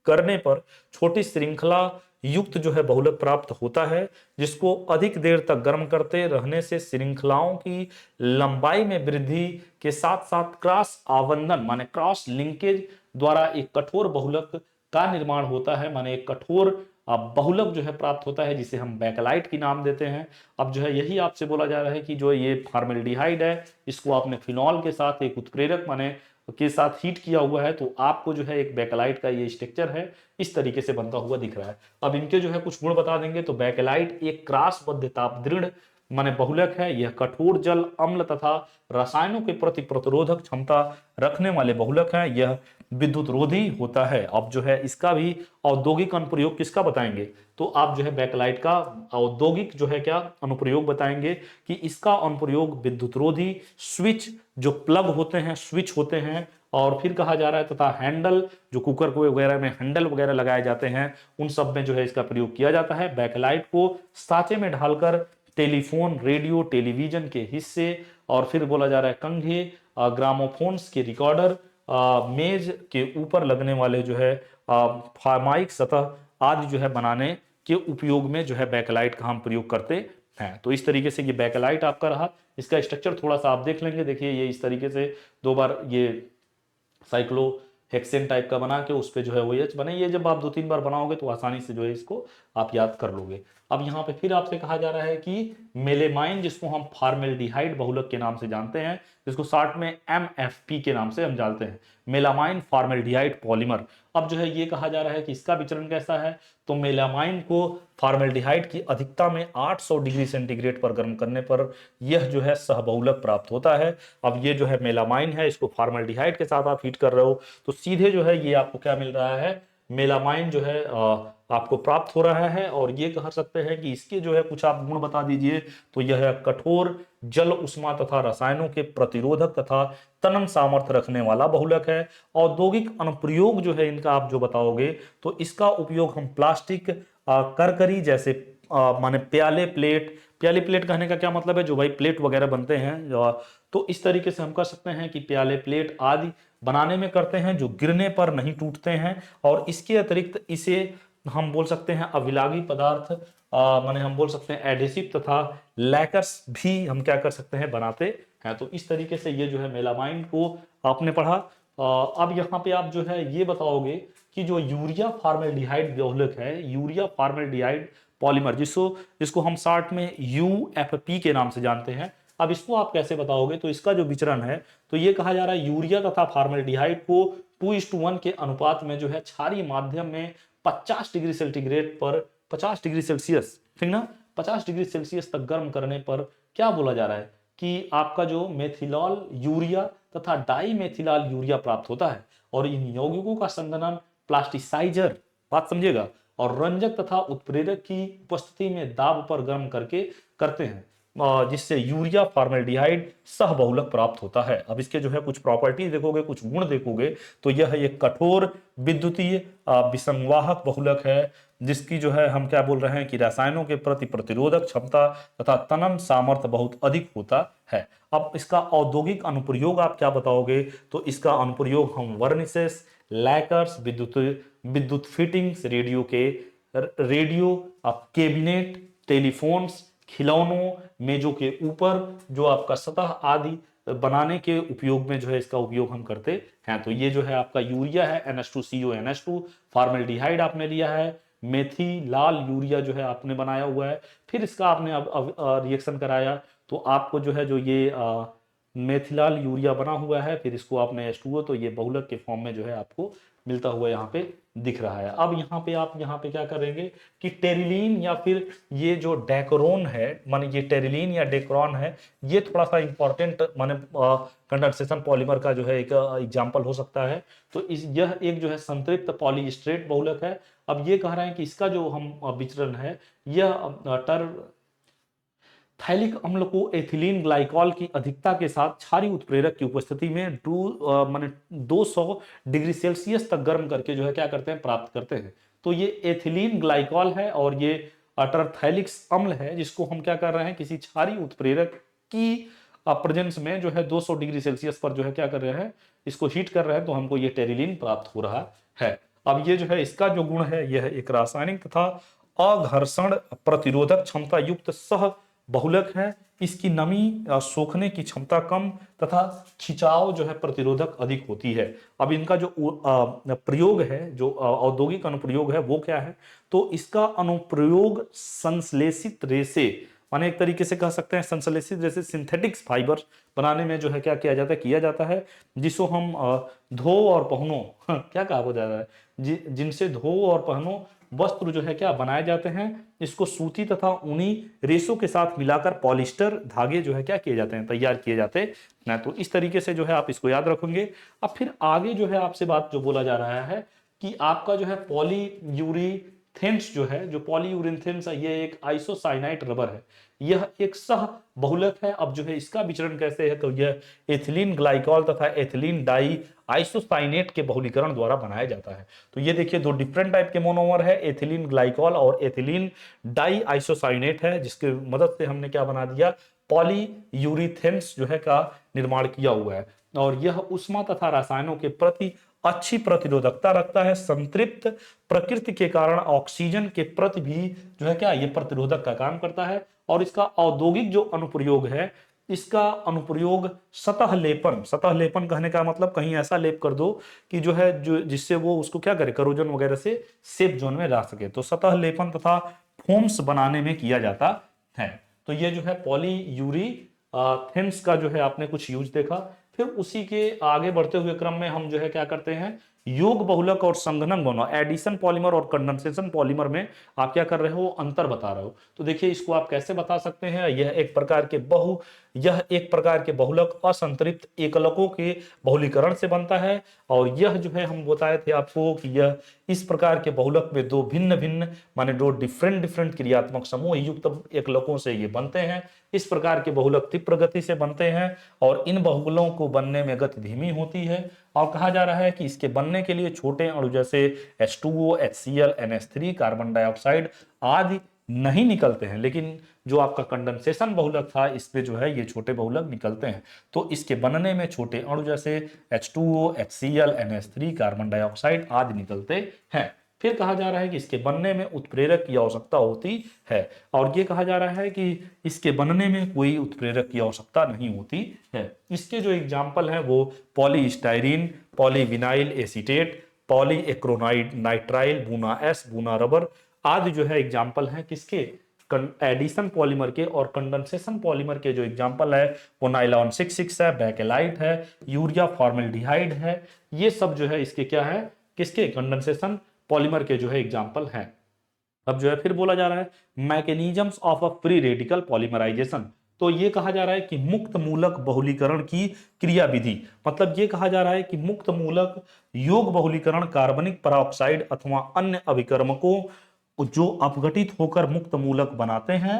करने पर छोटी श्रृंखला युक्त जो है बहुलक प्राप्त होता है, जिसको अधिक देर तक गर्म करते रहने से श्रृंखलाओं की लंबाई में वृद्धि के साथ साथ क्रॉस आवंधन माने क्रॉस लिंकेज द्वारा एक कठोर बहुलक का निर्माण होता है, माने एक कठोर बहुलक जो है प्राप्त होता है, जिसे हम बेकेलाइट की नाम देते हैं। अब जो है यही आपसे बोला जा रहा है कि जो ये फॉर्मेल्डिहाइड है, इसको आपने फिनॉल के साथ एक उत्प्रेरक माने के साथ हीट किया हुआ है, तो आपको जो है एक बेकेलाइट का ये स्ट्रक्चर है इस तरीके से बनता हुआ दिख रहा है। अब इनके जो है कुछ गुण बता देंगे, तो बेकेलाइट एक क्रॉसबद्ध ताप दृढ़ माने बहुलक है। यह कठोर जल, अम्ल तथा रसायनों के प्रति प्रतिरोधक क्षमता रखने वाले बहुलक है। यह विद्युत रोधी होता है। अब जो है इसका भी औद्योगिक अनुप्रयोग किसका बताएंगे, तो आप जो है बेकेलाइट का औद्योगिक जो है क्या अनुप्रयोग बताएंगे कि इसका अनुप्रयोग विद्युत रोधी स्विच जो प्लग होते हैं, स्विच होते हैं, और फिर कहा जा रहा है तथा हैंडल जो कुकर को वगैरह में हैंडल वगैरह लगाए जाते हैं, उन सब में जो है इसका प्रयोग किया जाता है। बेकेलाइट को सांचे में ढालकर टेलीफोन, रेडियो, टेलीविजन के हिस्से, और फिर बोला जा रहा है कंघे, ग्रामोफोन्स के रिकॉर्डर, मेज के ऊपर लगने वाले जो है फार्माइक सतह आदि जो है बनाने के उपयोग में जो है बेकेलाइट का हम प्रयोग करते हैं। तो इस तरीके से ये बेकेलाइट आपका रहा। इसका स्ट्रक्चर थोड़ा सा आप देख लेंगे, देखिए ये इस तरीके से 2 बार ये साइक्लोहेक्सेन टाइप का बना के उस पे जो है OH बने। ये जब आप 2-3 बार बनाओगे तो आसानी से जो है इसको आप याद कर लोगे। अब यहाँ पे फिर आपसे कहा जा रहा है कि मेलेमाइन, जिसको हम फॉर्मेल्डिहाइड बहुलक के नाम से जानते हैं, जिसको शॉर्ट में MFP के नाम से हम जानते हैं, मेलामाइन फॉर्मेल्डिहाइड पॉलीमर। अब जो है ये कहा जा रहा है कि इसका विचरण कैसा है, तो मेलामाइन को फॉर्मेल्डिहाइड की अधिकता में 800 डिग्री सेंटीग्रेड पर गर्म करने पर यह जो है सहबहुलक प्राप्त होता है। अब ये जो है मेलामाइन है, इसको फॉर्मेल्डिहाइड के साथ आप हीट कर रहे हो तो सीधे जो है ये आपको क्या मिल रहा है, मेलामाइन जो है आपको प्राप्त हो रहा है। और ये कह सकते हैं कि इसके जो है कुछ आप गुण बता दीजिए, तो यह कठोर, जल, उष्मा तथा रसायनों के प्रतिरोधक तथा तनन सामर्थ्य रखने वाला बहुलक है। औद्योगिक अनुप्रयोग जो है इनका आप जो बताओगे, तो इसका उपयोग हम प्लास्टिक, करकरी जैसे माने प्याले प्लेट कहने का क्या मतलब है, जो भाई प्लेट वगैरह बनते हैं, तो इस तरीके से हम कर सकते हैं कि प्याले, प्लेट आदि बनाने में करते हैं, जो गिरने पर नहीं टूटते हैं। और इसके अतिरिक्त इसे हम बोल सकते हैं अविलागी पदार्थ, माने हम बोल सकते हैं एडेसिव तथा लैकर्स भी हम क्या कर सकते हैं, बनाते हैं। तो इस तरीके से ये जो है मेलामाइन को आपने पढ़ा। अब यहाँ पे आप जो है ये बताओगे कि जो यूरिया फॉर्मेल्डिहाइड बहुलक है, यूरिया फॉर्मेल्डिहाइड पॉलीमर, जिसको हम शॉर्ट में UFP के नाम से जानते हैं, अब इसको आप कैसे बताओगे, तो इसका जो विचरण है, तो ये कहा जा रहा है यूरिया तथा फॉर्मेल्डिहाइड को 2:1 के अनुपात में जो है क्षारीय माध्यम में 50 डिग्री सेंटीग्रेड पर 50 डिग्री सेल्सियस, ठीक ना, 50 डिग्री सेल्सियस तक गर्म करने पर क्या बोला जा रहा है कि आपका जो मेथिलॉल यूरिया तथा डाई मेथिलॉल यूरिया प्राप्त होता है। और इन यौगिकों का संघनन प्लास्टिसाइजर, बात समझिएगा, और रंजक तथा उत्प्रेरक की उपस्थिति में दाब पर गर्म करके करते हैं। जिससे यूरिया फॉर्मेल्डिहाइड सह बहुलक प्राप्त होता है। अब इसके जो है कुछ प्रॉपर्टी देखोगे, कुछ गुण देखोगे, तो यह एक कठोर विद्युतीय विसंवाहक बहुलक है, जिसकी जो है हम क्या बोल रहे हैं कि रसायनों के प्रति प्रतिरोधक क्षमता तथा तनन सामर्थ्य बहुत अधिक होता है। अब इसका औद्योगिक अनुप्रयोग आप क्या बताओगे, तो इसका अनुप्रयोग हम वर्निसेस, लैकर्स, विद्युत फिटिंग्स, रेडियो कैबिनेट, टेलीफोन्स, खिलौनों, मेजों के ऊपर जो आपका सतह आदि बनाने के उपयोग में जो है इसका उपयोग हम करते हैं। तो ये जो है आपका यूरिया है NH2CO NH2, फॉर्मेल्डिहाइड आपने लिया है, मेथिलाल यूरिया जो है आपने बनाया हुआ है, फिर इसका आपने अब रिएक्शन कराया, तो आपको जो है जो ये मेथिलाल यूरिया बना हुआ है, फिर इसको आपने H2O, तो ये बहुलक के फॉर्म में जो है आपको मिलता हुआ यहाँ पे दिख रहा है। अब यहाँ पे आप यहाँ पे क्या करेंगे कि टेरिलीन या फिर ये जो डेक्रोन है, माने ये टेरिलीन या डेक्रोन है, ये थोड़ा सा इंपॉर्टेंट माने कंडेंसेशन पॉलीमर का जो है एक एग्जांपल हो सकता है। तो यह एक जो है संतृप्त पॉलीस्ट्रेट बहुलक है। अब ये कह रहे हैं कि इसका जो हम विचरण है, यह थैलिक अम्ल को एथिलीन ग्लाइकॉल की अधिकता के साथ क्षारीय उत्प्रेरक की उपस्थिति में 200 डिग्री सेल्सियस तक गर्म करके जो है क्या करते हैं, प्राप्त करते हैं। तो ये एथिलीन ग्लाइकॉल है और ये टरथैलिक्स अम्ल है, जिसको हम क्या कर रहे हैं, किसी क्षारीय उत्प्रेरक की प्रेजेंस में जो है 200 डिग्री सेल्सियस पर जो है क्या कर रहे हैं, इसको हीट कर रहे हैं, तो हमको ये टेरिलीन प्राप्त हो रहा है। अब ये जो है इसका जो गुण है, यह एक रासायनिक तथा अघर्षण प्रतिरोधक क्षमता युक्त सह बहुलक है। इसकी नमी सोखने की क्षमता कम तथा खिंचाव जो है प्रतिरोधक अधिक होती है। अब इनका जो प्रयोग है, जो औद्योगिक अनुप्रयोग है, वो क्या है, तो इसका अनुप्रयोग संश्लेषित रेसे, माने एक तरीके से कह सकते हैं संश्लेषित रेसे सिंथेटिक्स फाइबर बनाने में जो है क्या किया जाता है, जिसको हम धो और पहनो क्या कहा हो जाता है, जिनसे धो और पहनो वस्त्र जो है क्या बनाए जाते हैं, इसको सूती तथा ऊनी रेशों के साथ मिलाकर पॉलिस्टर धागे जो है क्या किए जाते हैं, तैयार किए जाते हैं। तो इस तरीके से जो है आप इसको याद रखेंगे। अब फिर आगे जो है आपसे बात जो बोला जा रहा है कि आपका जो है पॉलीयूरेथेन्स जो है, जो पॉलीयूरेथेन्स है, ये एक आइसोसाइनाइट रबर है, यह एक सह बहुलक है। अब जो है इसका विचरण कैसे है, तो यह एथिलीन ग्लाइकॉल तथा एथिलीन डाई आइसोसाइनेट के बहुलीकरण द्वारा बनाया जाता है। तो ये देखिए दो डिफरेंट टाइप के मोनोमर है, एथिलीन ग्लाइकॉल और एथिलीन डाई आइसोसाइनेट है, जिसके मदद से हमने क्या बना दिया, पॉलीयूरेथेन्स जो है का निर्माण किया हुआ है। और यह उष्मा तथा रसायनों के प्रति अच्छी प्रतिरोधकता रखता है। संतृप्त प्रकृति के कारण ऑक्सीजन के प्रति भी जो है क्या, ये प्रतिरोधक का काम करता है। और इसका औद्योगिक जो अनुप्रयोग है, इसका अनुप्रयोग सतह लेपन कहने का मतलब कहीं ऐसा लेप कर दो कि जो है जो जिससे वो उसको क्या करे, करोजन वगैरह से सेफ जोन में ला सके, तो सतह लेपन तथा फोम्स बनाने में किया जाता है। तो ये जो है पॉलीयूरेथेन्स का जो है आपने कुछ यूज देखा। फिर उसी के आगे बढ़ते हुए क्रम में हम जो है क्या करते हैं, योग बहुलक और संघनन दोनों, एडिशन पॉलीमर और कंडेंसेशन पॉलीमर में आप क्या कर रहे हो, अंतर बता रहे हो। तो देखिए इसको आप कैसे बता सकते हैं, यह एक प्रकार के बहुलक असंतृप्त एकलकों के बहुलीकरण से बनता है। और यह जो है हम बताए थे आपको कि यह इस प्रकार के बहुलक में दो भिन्न भिन्न माने दो डिफरेंट क्रियात्मक समूह युक्त एकलकों से ये बनते हैं। इस प्रकार के बहुलक तीव्र गति से बनते हैं और इन बहुलकों को बनने में गति धीमी होती है। और कहा जा रहा है कि इसके बनने के लिए छोटे अणु जैसे H2O, HCl, NH3, carbon dioxide आदि नहीं निकलते हैं, लेकिन जो आपका कंडेंसेशन बहुलक था, इसमें जो है ये छोटे बहुलक निकलते हैं। तो इसके बनने में छोटे अणु जैसे H2O, HCl, NH3, carbon dioxide आदि निकलते हैं। फिर कहा जा रहा है कि इसके बनने में उत्प्रेरक की आवश्यकता होती है, और ये कहा जा रहा है कि इसके बनने में कोई उत्प्रेरक की आवश्यकता नहीं होती है। इसके जो एग्जाम्पल हैं वो polystyrene, polyvinyl acetate, polyacronide nitrile, buna S, buna rubber आदि जो है एग्जाम्पल हैं किसके, एडिशन पॉलीमर के। और कंडेंसेशन पॉलीमर के जो एग्जांपल है वो नाइलॉन 66 है, बैकेलाइट है, यूरिया फॉर्मेल्डिहाइड है। ये सब जो है इसके क्या है, किसके, कंडेंसेशन पॉलीमर के जो है एग्जांपल हैं। अब जो है फिर बोला जा रहा है mechanisms of a free radical polymerization. तो ये कहा जा रहा है कि मुक्त मूलक बहुलीकरण की क्रिया विधि, मतलब ये कहा जा रहा है कि मुक्त मूलक योग बहुलीकरण कार्बनिक परऑक्साइड अथवा अन्य अभिकर्मकों जो अपघटित होकर मुक्त मूलक बनाते हैं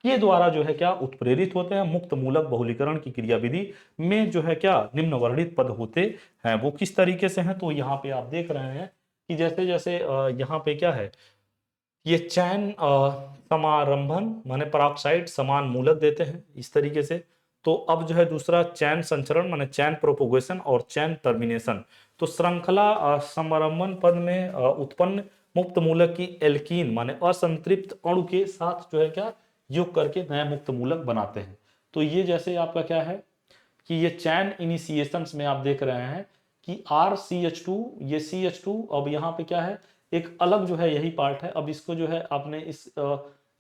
के द्वारा जो है क्या उत्प्रेरित होते हैं। मुक्त मूलक बहुलीकरण की क्रियाविधि में जो है क्या निम्न वर्णित पद होते हैं, वो किस तरीके से हैं। तो यहाँ पे आप देख रहे हैं कि जैसे जैसे यहाँ पे क्या है, ये चैन समारंभन माने पराक्साइड समान मूलक देते हैं इस तरीके से। तो अब जो है दूसरा चैन संचरण माने चैन प्रोपोगेशन और चैन टर्मिनेशन। तो श्रृंखला समारंभन पद में उत्पन्न मुक्त मूलक की एल्कीन माने असंतृप्त अणु के साथ जो है क्या योग करके नया मुक्त मूलक बनाते हैं। तो ये जैसे आपका क्या है कि ये चैन इनिशिएशंस में आप देख रहे हैं कि RCH2, ये CH2, अब यहाँ पे क्या है एक अलग जो है यही पार्ट है। अब इसको जो है आपने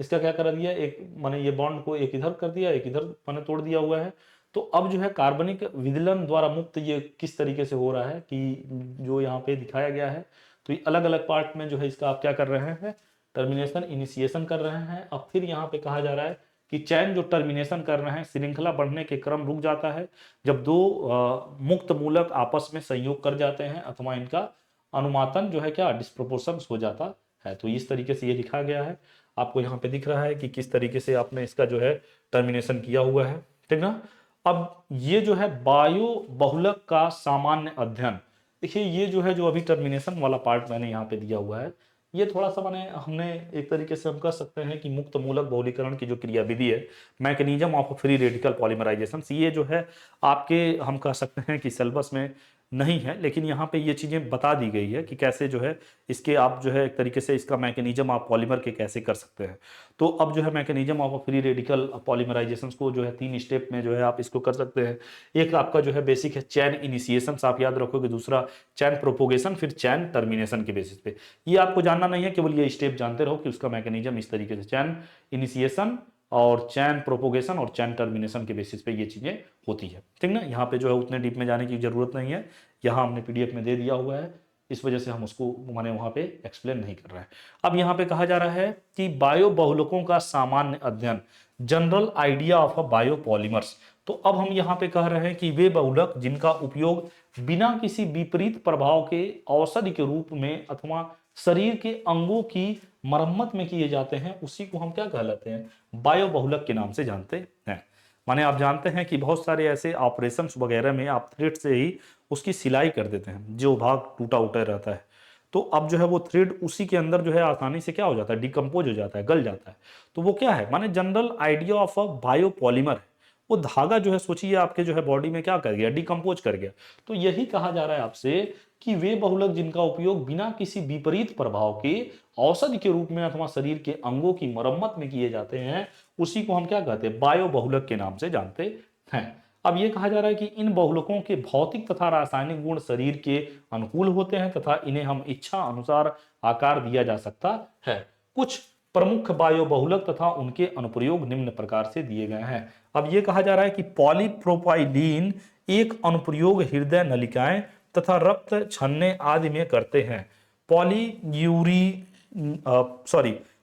इसका क्या कर दिया, एक माने ये बॉन्ड को एक इधर कर दिया, एक इधर माने तोड़ दिया हुआ है। तो अब जो है कार्बनिक विदलन द्वारा मुक्त ये किस तरीके से हो रहा है कि जो यहाँ पे दिखाया गया है। तो ये अलग अलग पार्ट में जो है इसका आप क्या कर रहे हैं, टर्मिनेशन इनिशिएशन कर रहे हैं। अब फिर यहाँ पे कहा जा रहा है कि चैन जो टर्मिनेशन कर रहे हैं, श्रृंखला बढ़ने के क्रम रुक जाता है जब दो मुक्त मूलक आपस में संयोग कर जाते हैं अथवा इनका अनुमातन जो है क्या डिस्प्रोपोर्शन हो जाता है। तो इस तरीके से ये लिखा गया है, आपको यहाँ पे दिख रहा है कि किस तरीके से आपने इसका जो है टर्मिनेशन किया हुआ है, ठीक ना। अब ये जो है बायो बहुलक का सामान्य अध्ययन, देखिए ये जो है जो अभी टर्मिनेशन वाला पार्ट मैंने यहाँ पे दिया हुआ है, ये थोड़ा सा माने हमने एक तरीके से हम कह सकते हैं कि मुक्त मूलक बहुलीकरण की जो क्रियाविधि है, mechanism of free radical polymerization, ये जो है आपके हम कह सकते हैं कि सिलेबस में नहीं है, लेकिन यहाँ पे ये चीजें बता दी गई है कि कैसे जो है इसके आप जो है एक तरीके से इसका मैकेनिज्म आप पॉलीमर के कैसे कर सकते हैं। तो अब जो है mechanism of free radical polymerization को जो है 3 स्टेप में जो है आप इसको कर सकते हैं। एक आपका जो है बेसिक है चैन इनिशिएशन, आप याद रखोगे, दूसरा चैन प्रोपोगेशन, फिर चैन टर्मिनेशन के बेसिस पे। ये आपको जानना नहीं है, केवल ये स्टेप जानते रहो कि उसका मैकेनिज्म इस तरीके से चैन इनिशिएशन और चैन प्रोपोगेशन और चैन टर्मिनेशन के बेसिस पे ये चीजें होती है, ठीक ना। यहाँ पे जो है उतने डीप में जाने की जरूरत नहीं है, यहाँ हमने PDF में दे दिया हुआ है, इस वजह से हम उसको माने वहां पे एक्सप्लेन नहीं कर रहे हैं। अब यहाँ पे कहा जा रहा है कि बायो बहुलकों का सामान्य अध्ययन, general idea of bio polymers. तो अब हम यहाँ पे कह रहे हैं कि वे बहुलक जिनका उपयोग बिना किसी विपरीत प्रभाव के औषधि के रूप में अथवा शरीर के अंगों की मरम्मत में किए जाते हैं, उसी को हम क्या कहलाते हैं, बायो बहुलक के नाम से जानते हैं। माने आप जानते हैं कि बहुत सारे ऐसे ऑपरेशंस वगैरह में आप थ्रेड से ही उसकी सिलाई कर देते हैं, जो भाग टूटा उटा रहता है। तो अब जो है वो थ्रेड उसी के अंदर जो है आसानी से क्या हो जाता है, डिकम्पोज हो जाता है, गल जाता है। तो वो क्या है, माने general idea of a biopolymer है। वो धागा जो है सोचिए आपके जो है बॉडी में क्या कर गया, डिकम्पोज कर गया। तो यही कहा जा रहा है आपसे कि वे बहुलक जिनका उपयोग बिना किसी विपरीत प्रभाव के औषधि के रूप में अथवा शरीर के अंगों की मरम्मत में किए जाते हैं, उसी को हम क्या कहते हैं, बायो बहुलक के नाम से जानते हैं। अब ये कहा जा रहा है कि इन बहुलकों के भौतिक तथा रासायनिक गुण शरीर के अनुकूल होते हैं तथा इन्हें हम इच्छा अनुसार आकार दिया जा सकता है। कुछ प्रमुख बायो बहुलक तथा उनके अनुप्रयोग निम्न प्रकार से दिए गए हैं। अब ये कहा जा रहा है कि पॉलीप्रोपाइलीन एक अनुप्रयोग हृदय नलिकाएं तथा रक्त छन्ने आदि में करते हैं।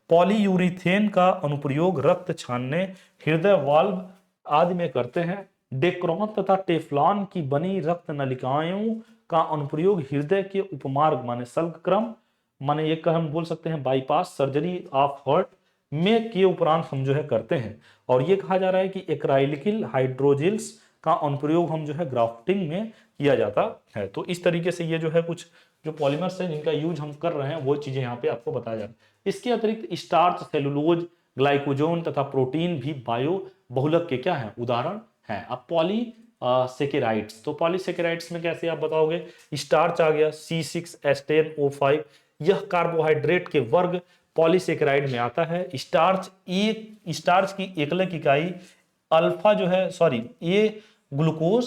पॉलीयूरिथेन का अनुप्रयोग रक्त छानने, हृदय वाल्व आदि में करते हैं। डेक्रोन तथा टेफ्लॉन की बनी रक्त नलिकाओं का अनुप्रयोग हृदय के उपमार्ग माने सल्क्रम माने ये हम बोल सकते हैं बाईपास सर्जरी ऑफ हार्ट में के उपरांत हम जो है करते हैं। और ये कहा जा रहा है कि एक्राइलिक हाइड्रोजिल्स का अनुप्रयोग हम जो है ग्राफ्टिंग में किया जाता है। तो इस तरीके से ये जो है कुछ जो पॉलीमर्स है जिनका यूज हम कर रहे हैं वो चीजें यहाँ पे आपको बताया जा रहा है। इसके अतिरिक्त स्टार्च, सेलुलोज, ग्लाइकोजोन तथा प्रोटीन भी बायो बहुलक के क्या है, उदाहरण हैं। अब पॉलीसेकेराइड्स, तो पॉलीसेकेराइड्स में कैसे आप बताओगे, स्टार्च आ गया C6H10O5, यह कार्बोहाइड्रेट के वर्ग पॉलीसेकेराइड में आता है। स्टार्च की एकलक इकाई अल्फा जो है ये ग्लूकोज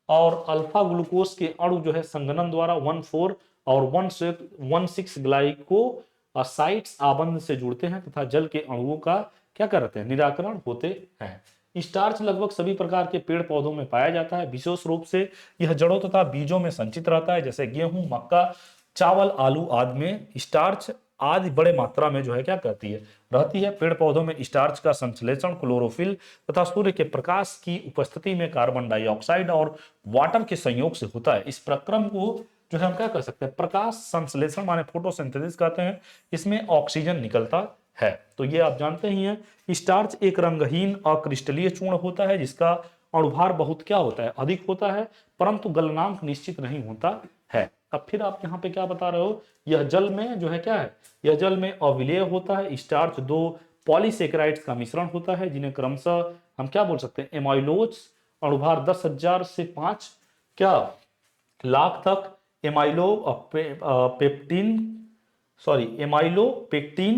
और अल्फा ग्लूकोज के अणु जो है संघनन द्वारा 1,4 और 1,6 ग्लाइकोसाइड्स आबंध से जुड़ते हैं तथा जल के अणुओं का क्या करते हैं, निराकरण होते हैं। स्टार्च लगभग सभी प्रकार के पेड़ पौधों में पाया जाता है। विशेष रूप से यह जड़ों तथा बीजों में संचित रहता है, जैसे गेहूं, मक्का, चावल, आलू आदि में स्टार्च आदि बड़े मात्रा में जो है क्या कहती है, रहती है। पेड़ पौधों में स्टार्च का संश्लेषण क्लोरोफिल तथा सूर्य के प्रकाश की उपस्थिति में कार्बन डाइऑक्साइड और वाटर के संयोग से होता है। इस प्रक्रम को जो है हम क्या कर सकते हैं, प्रकाश संश्लेषण माने फोटोसिंथेसिस कहते हैं। इसमें ऑक्सीजन निकलता है। तो ये आप जानते ही हैं, स्टार्च एक रंगहीन अक्रिस्टलीय चूर्ण होता है जिसका अणुभार बहुत क्या होता है, अधिक होता है, परंतु गलनांक निश्चित नहीं होता है। अब फिर आप यहाँ पे क्या बता रहे हो, यह जल में जो है क्या है, यह जल में अविलेय होता है। स्टार्च दो पॉलीसेकेराइड्स का मिश्रण होता है जिन्हें क्रमशः हम क्या बोल सकते हैं, एमाइलोज, अणुभार 10,000 से 5 क्या लाख तक, एमाइलो पेप्टिन सॉरी एमाइलो पेक्टिन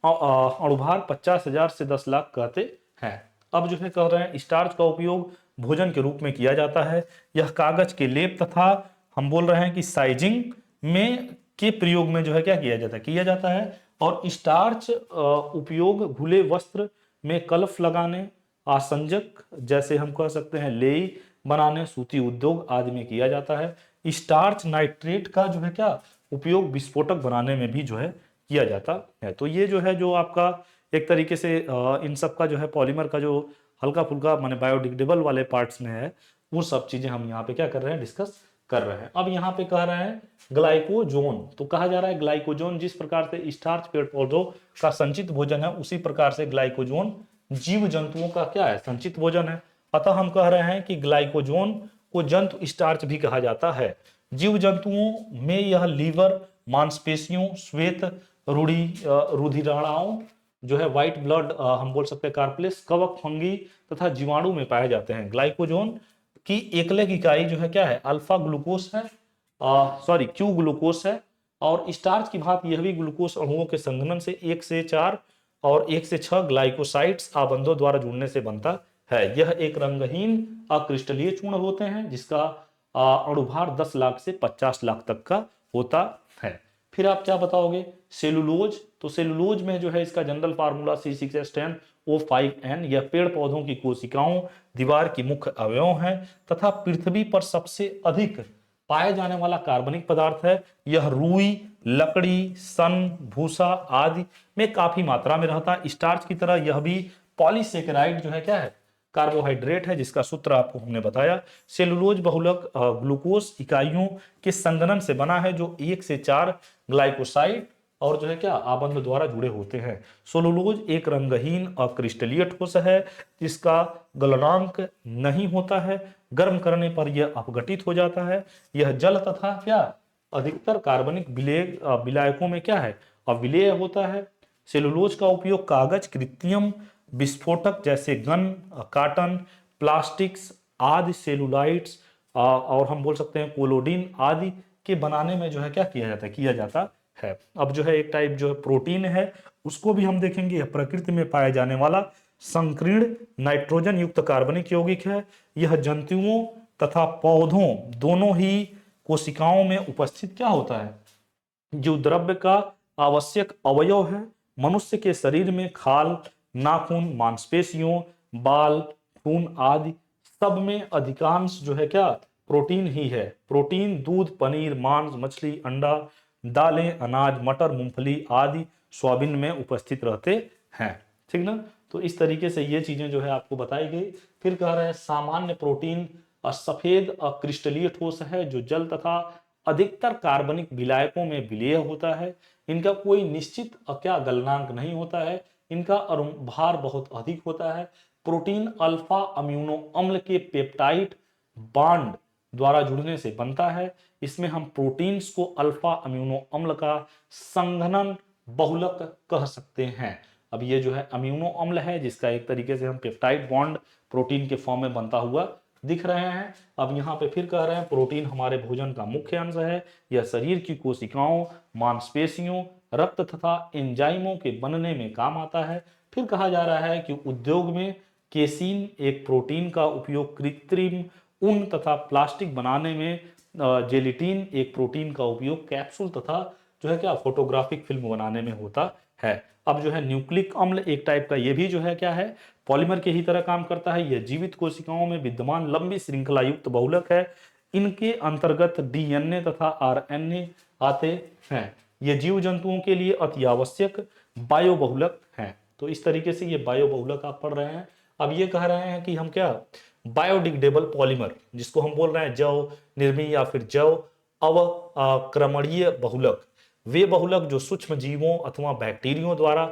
अणुभार 50,000 से 10 लाख कहते हैं। अब जो है कह रहे हैं स्टार्च का उपयोग भोजन के रूप में किया जाता है। यह कागज के लेप तथा हम बोल रहे हैं कि साइजिंग में के प्रयोग में जो है क्या किया जाता है। और स्टार्च उपयोग घुले वस्त्र में कलफ लगाने, आसंजक जैसे हम कह सकते हैं लेई बनाने, सूती उद्योग आदि में किया जाता है। स्टार्च नाइट्रेट का जो है क्या उपयोग विस्फोटक बनाने में भी जो है किया जाता है। तो ये जो है जो आपका एक तरीके से इन सब का जो है पॉलीमर का जो हल्का फुल्का माने बायोडिग्रेडेबल वाले पार्ट्स में है, वो सब चीजें हम यहाँ पे क्या कर रहे हैं, डिस्कस कर रहे हैं। अब यहाँ पे कह रहे हैं ग्लाइकोजोन, तो कहा जा रहा है ग्लाइकोजोन जिस प्रकार से स्टार्च पेड़ पौधों का संचित भोजन है, उसी प्रकार से ग्लाइकोजोन जीव जंतुओं का क्या है, संचित भोजन है। अतः हम कह रहे हैं कि ग्लाइकोजोन को जंतु स्टार्च भी कहा जाता है। जीव जंतुओं में यह लीवर, मांसपेशियों, श्वेत रुधिराणुओं जो है व्हाइट ब्लड हम बोल सकते हैं कार्पलेस, कवक, फंगी तथा जीवाणु में पाए जाते हैं। ग्लाइकोजोन की एकलक इकाई जो है क्या है, अल्फा ग्लूकोस है, क्यू ग्लूकोस है। और स्टार्च की भांति यह भी ग्लूकोस अणुओं के संघनन से 1 से 4 और 1 से 6 ग्लाइकोसाइड्स आबंधों द्वारा जुड़ने से बनता है। यह एक रंगहीन अक्रिस्टलीय चूर्ण होते हैं जिसका अणुभार 10 लाख से 50 लाख तक का होता है। फिर आप क्या बताओगे, सेलुलोज, तो सेलुलोज में जो है इसका जनरल फार्मूला C6H10O5N, यह पेड़ पौधों की कोशिकाओं दीवार की मुख्य अवयव है तथा पृथ्वी पर सबसे अधिक पाए जाने वाला कार्बनिक पदार्थ है। यह रुई, लकड़ी, सन, भूसा आदि में काफी मात्रा में रहता है। स्टार्च की तरह यह भी पॉलीसेकेराइड जो है क्या है, कार्बोहाइड्रेट है जिसका सूत्र आपको हमने बताया। सेलुलोज बहुलक ग्लूकोज इकाइयों के संघनन से बना है जो 1 से 4 ग्लाइकोसाइड और जो है क्या आबंध द्वारा जुड़े होते हैं। सेलुलोज एक रंगहीन अक्रिस्टलीय ठोस है जिसका गलनांक नहीं होता है। गर्म करने पर यह अपघटित हो जाता है। यह जल तथा क्या अधिकतर कार्बनिक विलायकों में क्या है, अविलेय होता है। सेलुलोज का उपयोग कागज, कृत्रिम विस्फोटक जैसे गन, काटन, प्लास्टिक्स आदि, सेलुलाइट्स और हम बोल सकते हैं कोलोडीन आदि के बनाने में जो है क्या किया जाता है। अब जो है एक टाइप जो है प्रोटीन है उसको भी हम देखेंगे। यह प्रकृति में पाया जाने वाला संकीर्ण नाइट्रोजन युक्त कार्बनिक यौगिक है। यह जंतुओं तथा पौधों दोनों ही कोशिकाओं में उपस्थित क्या होता है, जो द्रव्य का आवश्यक अवयव है। मनुष्य के शरीर में खाल, नाखून, मांसपेशियों, बाल, खून आदि सब में अधिकांश जो है क्या प्रोटीन ही है। प्रोटीन दूध, पनीर, मांस, मछली, अंडा, दालें, अनाज, मटर, मूंगफली आदि सोयाबीन में उपस्थित रहते हैं। ठीक ना, तो इस तरीके से ये चीजें जो है आपको बताई गई। फिर कह रहे हैं सामान्य प्रोटीन सफेद क्रिस्टलीय ठोस है जो जल तथा अधिकतर कार्बनिक विलायकों में विलेय होता है। इनका कोई निश्चित क्या गलनांक नहीं होता है। इनका भार बहुत अधिक होता है। प्रोटीन अल्फा अम्यूनो अम्ल के पेप्टाइड बॉन्ड द्वारा जुड़ने से बनता है। इसमें हम प्रोटीन्स को अल्फा अम्यूनो अम्ल का संघनन बहुलक कह सकते हैं। अब ये जो है अम्यूनो अम्ल है जिसका एक तरीके से हम पेप्टाइड बॉन्ड प्रोटीन के फॉर्म में बनता हुआ दिख रहे हैं। अब यहाँ पे फिर कह रहे हैं प्रोटीन हमारे भोजन का मुख्य अंश है। यह शरीर की कोशिकाओं, मांसपेशियों, रक्त तथा एंजाइमों के बनने में काम आता है। फिर कहा जा रहा है कि उद्योग में केसीन एक प्रोटीन का उपयोग कृत्रिम ऊन तथा प्लास्टिक बनाने में, जेलिटिन एक प्रोटीन का उपयोग कैप्सूल तथा जो है क्या फोटोग्राफिक फिल्म बनाने में होता है। अब जो है न्यूक्लिक अम्ल एक टाइप का ये भी जो है क्या है पॉलीमर के ही तरह काम करता है। यह जीवित कोशिकाओं में विद्यमान लंबी श्रृंखला युक्त बहुलक है। इनके अंतर्गत डीएनए तथा आरएनए आते हैं। ये जीव जंतुओं के लिए अति आवश्यक बायो बहुलक हैं। तो इस तरीके से ये बायो बहुलक आप पढ़ रहे हैं। अब ये कह रहे हैं कि हम क्या बायोडिग्रेडेबल पॉलीमर जिसको हम बोल रहे हैं जैव निर्मीय या फिर जैव अवक्रमणीय बहुलक, वे बहुलक जो सूक्ष्म जीवों अथवा बैक्टीरियों द्वारा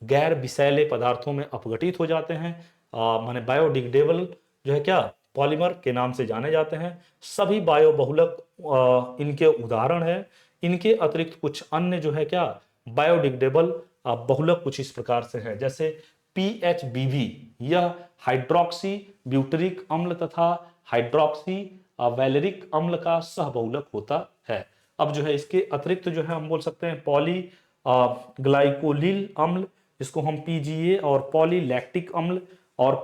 गैर विषैले पदार्थों में अपघटित हो जाते हैं, माने बायोडिग्रेडेबल जो है क्या पॉलीमर के नाम से जाने जाते हैं। सभी बायो बहुलक इनके उदाहरण है। इनके अतिरिक्त कुछ अन्य जो है क्या बायोडिग्रेडेबल बहुलक कुछ इस प्रकार से है, जैसे PHBV, यह हाइड्रोक्सी ब्यूटरिक अम्ल तथा हाइड्रोक्सी वैलेरिक अम्ल का सहबहुलक होता है। अब जो है इसके अतिरिक्त जो है हम बोल सकते हैं पॉली ग्लाइकोलिल अम्ल, इसको हम PGA, और पॉलीलैक्टिक अम्ल, और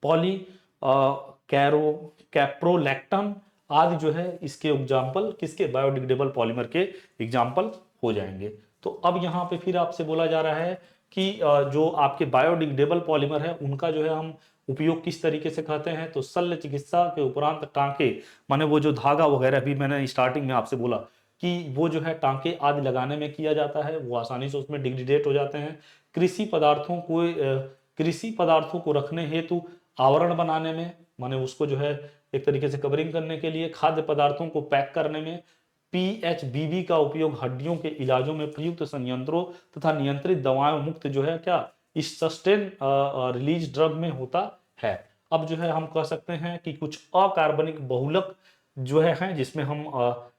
पॉली कैप्रोलैक्टम आदि जो है इसके एग्जाम्पल किसके बायोडिग्रेडेबल पॉलीमर के एग्जाम्पल हो जाएंगे। तो अब यहाँ पे फिर आपसे बोला जा रहा है कि जो आपके बायोडिग्रेडेबल पॉलीमर है उनका जो है हम उपयोग किस तरीके से करते हैं। तो शल्य चिकित्सा के उपरांत टांके, माने वो जो धागा वगैरह भी मैंने स्टार्टिंग में आपसे बोला कि वो जो है टांके आदि लगाने में किया जाता है, वो आसानी से उसमें डिग्रेडेट हो जाते हैं। कृषि पदार्थों को रखने हेतु आवरण बनाने में, माने उसको जो है एक तरीके से कवरिंग करने के लिए, खाद्य पदार्थों को पैक करने में PHBV का उपयोग हड्डियों के इलाजों में प्रयुक्त संयंत्रों तथा नियंत्रित दवाओं मुक्त जो है क्या इस सस्टेन रिलीज ड्रग में होता है। अब जो है हम कह सकते हैं कि कुछ अकार्बनिक बहुलक जो है जिसमें हम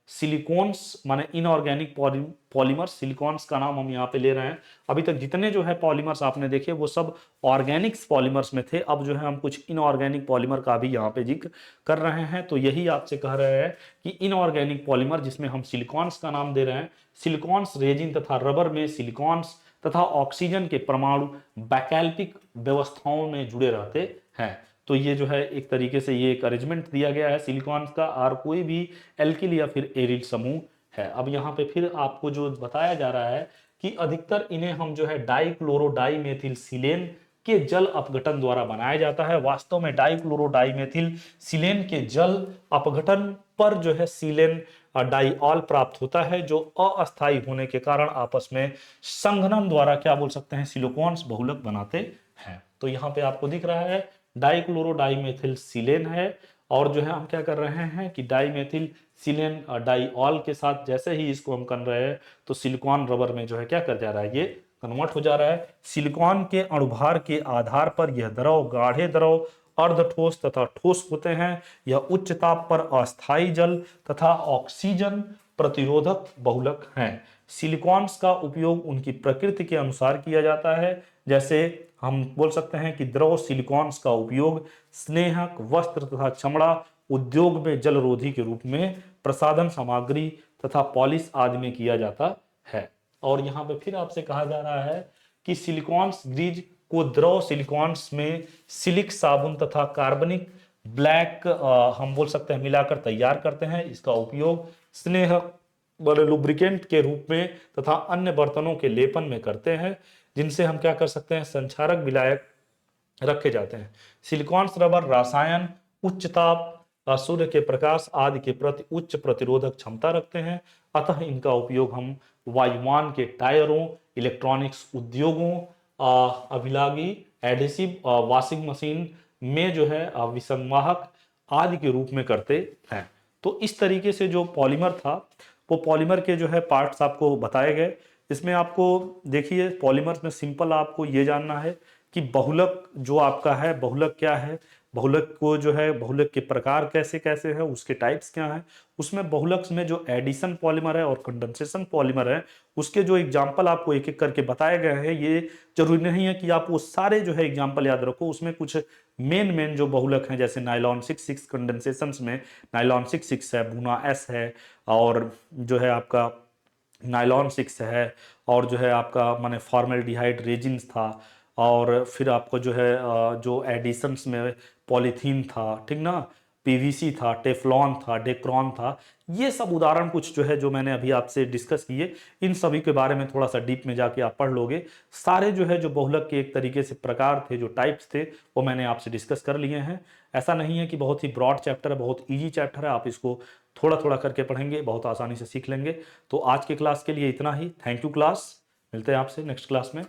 सिलिकॉन्स माने इनऑर्गेनिक पॉलीमर, सिलिकॉन्स का नाम हम यहाँ पे ले रहे हैं। अभी तक जितने जो है पॉलीमर्स आपने देखे वो सब ऑर्गेनिक्स पॉलीमर्स में थे, अब जो है हम कुछ इनऑर्गेनिक पॉलीमर का भी यहाँ पे जिक्र कर रहे हैं। तो यही आपसे कह रहे हैं कि इनऑर्गेनिक पॉलीमर जिसमें हम सिलिकॉन्स का नाम दे रहे हैं, सिलिकॉन्स रेजिन तथा रबर में सिलिकॉन्स तथा ऑक्सीजन के परमाणु वैकल्पिक व्यवस्थाओं में जुड़े रहते हैं। तो ये जो है एक तरीके से ये एक अरेंजमेंट दिया गया है सिलिकॉन्स का, और कोई भी एल्किल या फिर एरिल समूह है। अब यहाँ पे फिर आपको जो बताया जा रहा है कि अधिकतर इन्हें हम जो है डाइक्लोरोडाइमेथिल सिलेन के जल अपघटन द्वारा बनाया जाता है। वास्तव में डाइक्लोरोडाइमेथिल सिलेन के जल अपघटन पर जो है सिलेन डाइऑल प्राप्त होता है, जो अस्थायी होने के कारण आपस में संघनन द्वारा क्या बोल सकते हैं सिलिकॉन्स बहुलक बनाते हैं। तो यहाँ पे आपको दिख रहा है डाइक्लोरोडाइमेथिल सिलेन है, और जो है हम क्या कर रहे हैं कि डाइमेथिल सिलेन डाइऑल के साथ जैसे ही इसको हम कर रहे हैं तो सिलिकॉन रबर में जो है क्या कर जा रहा है, ये कन्वर्ट हो जा रहा है। सिलिकॉन के अणुभार के आधार पर यह द्रव गाढ़े द्रव, अर्ध ठोस तथा ठोस होते हैं। यह उच्च ताप पर अस्थायी जल तथा ऑक्सीजन प्रतिरोधक बहुलक हैं। सिलिकॉन्स का उपयोग उनकी प्रकृति के अनुसार किया जाता है, जैसे हम बोल सकते हैं कि द्रव सिलिकॉन्स का उपयोग स्नेहक, वस्त्र तथा चमड़ा उद्योग में जलरोधी के रूप में, प्रसाधन सामग्री तथा पॉलिश आदि में किया जाता है। और यहाँ पे फिर आपसे कहा जा रहा है कि सिलिकॉन्स ग्रीज को द्रव सिलिकॉन्स में सिलिक साबुन तथा कार्बनिक ब्लैक हम बोल सकते हैं मिलाकर तैयार करते हैं। इसका उपयोग स्नेहक बड़े लुब्रिकेंट के रूप में तथा अन्य बर्तनों के लेपन में करते हैं, जिनसे हम क्या कर सकते हैं संक्षारक विलायक रखे जाते हैं। सिलिकॉन्स रबर रसायन उच्च ताप, सूर्य के प्रकाश आदि के प्रति उच्च प्रतिरोधक क्षमता रखते हैं, अतः इनका उपयोग हम वायुयान के टायरों, इलेक्ट्रॉनिक्स उद्योगों, अभिलागी एडहेसिव वॉशिंग मशीन में जो है विसंवाहक आदि के रूप में करते हैं। तो इस तरीके से जो पॉलीमर था वो पॉलीमर के जो है पार्ट्स आपको बताए गए। इसमें आपको देखिए पॉलीमर्स में सिंपल आपको ये जानना है कि बहुलक जो आपका है बहुलक क्या है, बहुलक को जो है बहुलक के प्रकार कैसे कैसे है, उसके टाइप्स क्या हैं, उसमें बहुलक में जो एडिशन पॉलीमर है और कंडेंसेशन पॉलीमर है उसके जो एग्जाम्पल आपको एक एक करके बताए गए हैं। ये जरूरी नहीं है कि आप वो सारे जो है एग्जाम्पल याद रखो, उसमें कुछ मेन जो बहुलक हैं जैसे नाइलॉन 6 कंडेंसेशन में नाइलॉन 6 है, बूना S है, और जो है आपका नाइलॉन 6 है, और जो है आपका माने फॉर्मल्डिहाइड रेजिन्स था, और फिर आपको जो है जो एडिशंस में पॉलीथीन था, ठीक ना, PVC था, टेफ्लॉन था, डेक्रॉन था। ये सब उदाहरण कुछ जो है जो मैंने अभी आपसे डिस्कस किए, इन सभी के बारे में थोड़ा सा डीप में जाके आप पढ़ लोगे। सारे जो है जो बहुलक के एक तरीके से प्रकार थे, जो टाइप्स थे, वो मैंने आपसे डिस्कस कर लिए हैं। ऐसा नहीं है कि बहुत ही ब्रॉड चैप्टर है, बहुत ईजी चैप्टर है, आप इसको थोड़ा थोड़ा करके पढ़ेंगे बहुत आसानी से सीख लेंगे। तो आज के क्लास के लिए इतना ही। थैंक यू क्लास, मिलते हैं आपसे नेक्स्ट क्लास में।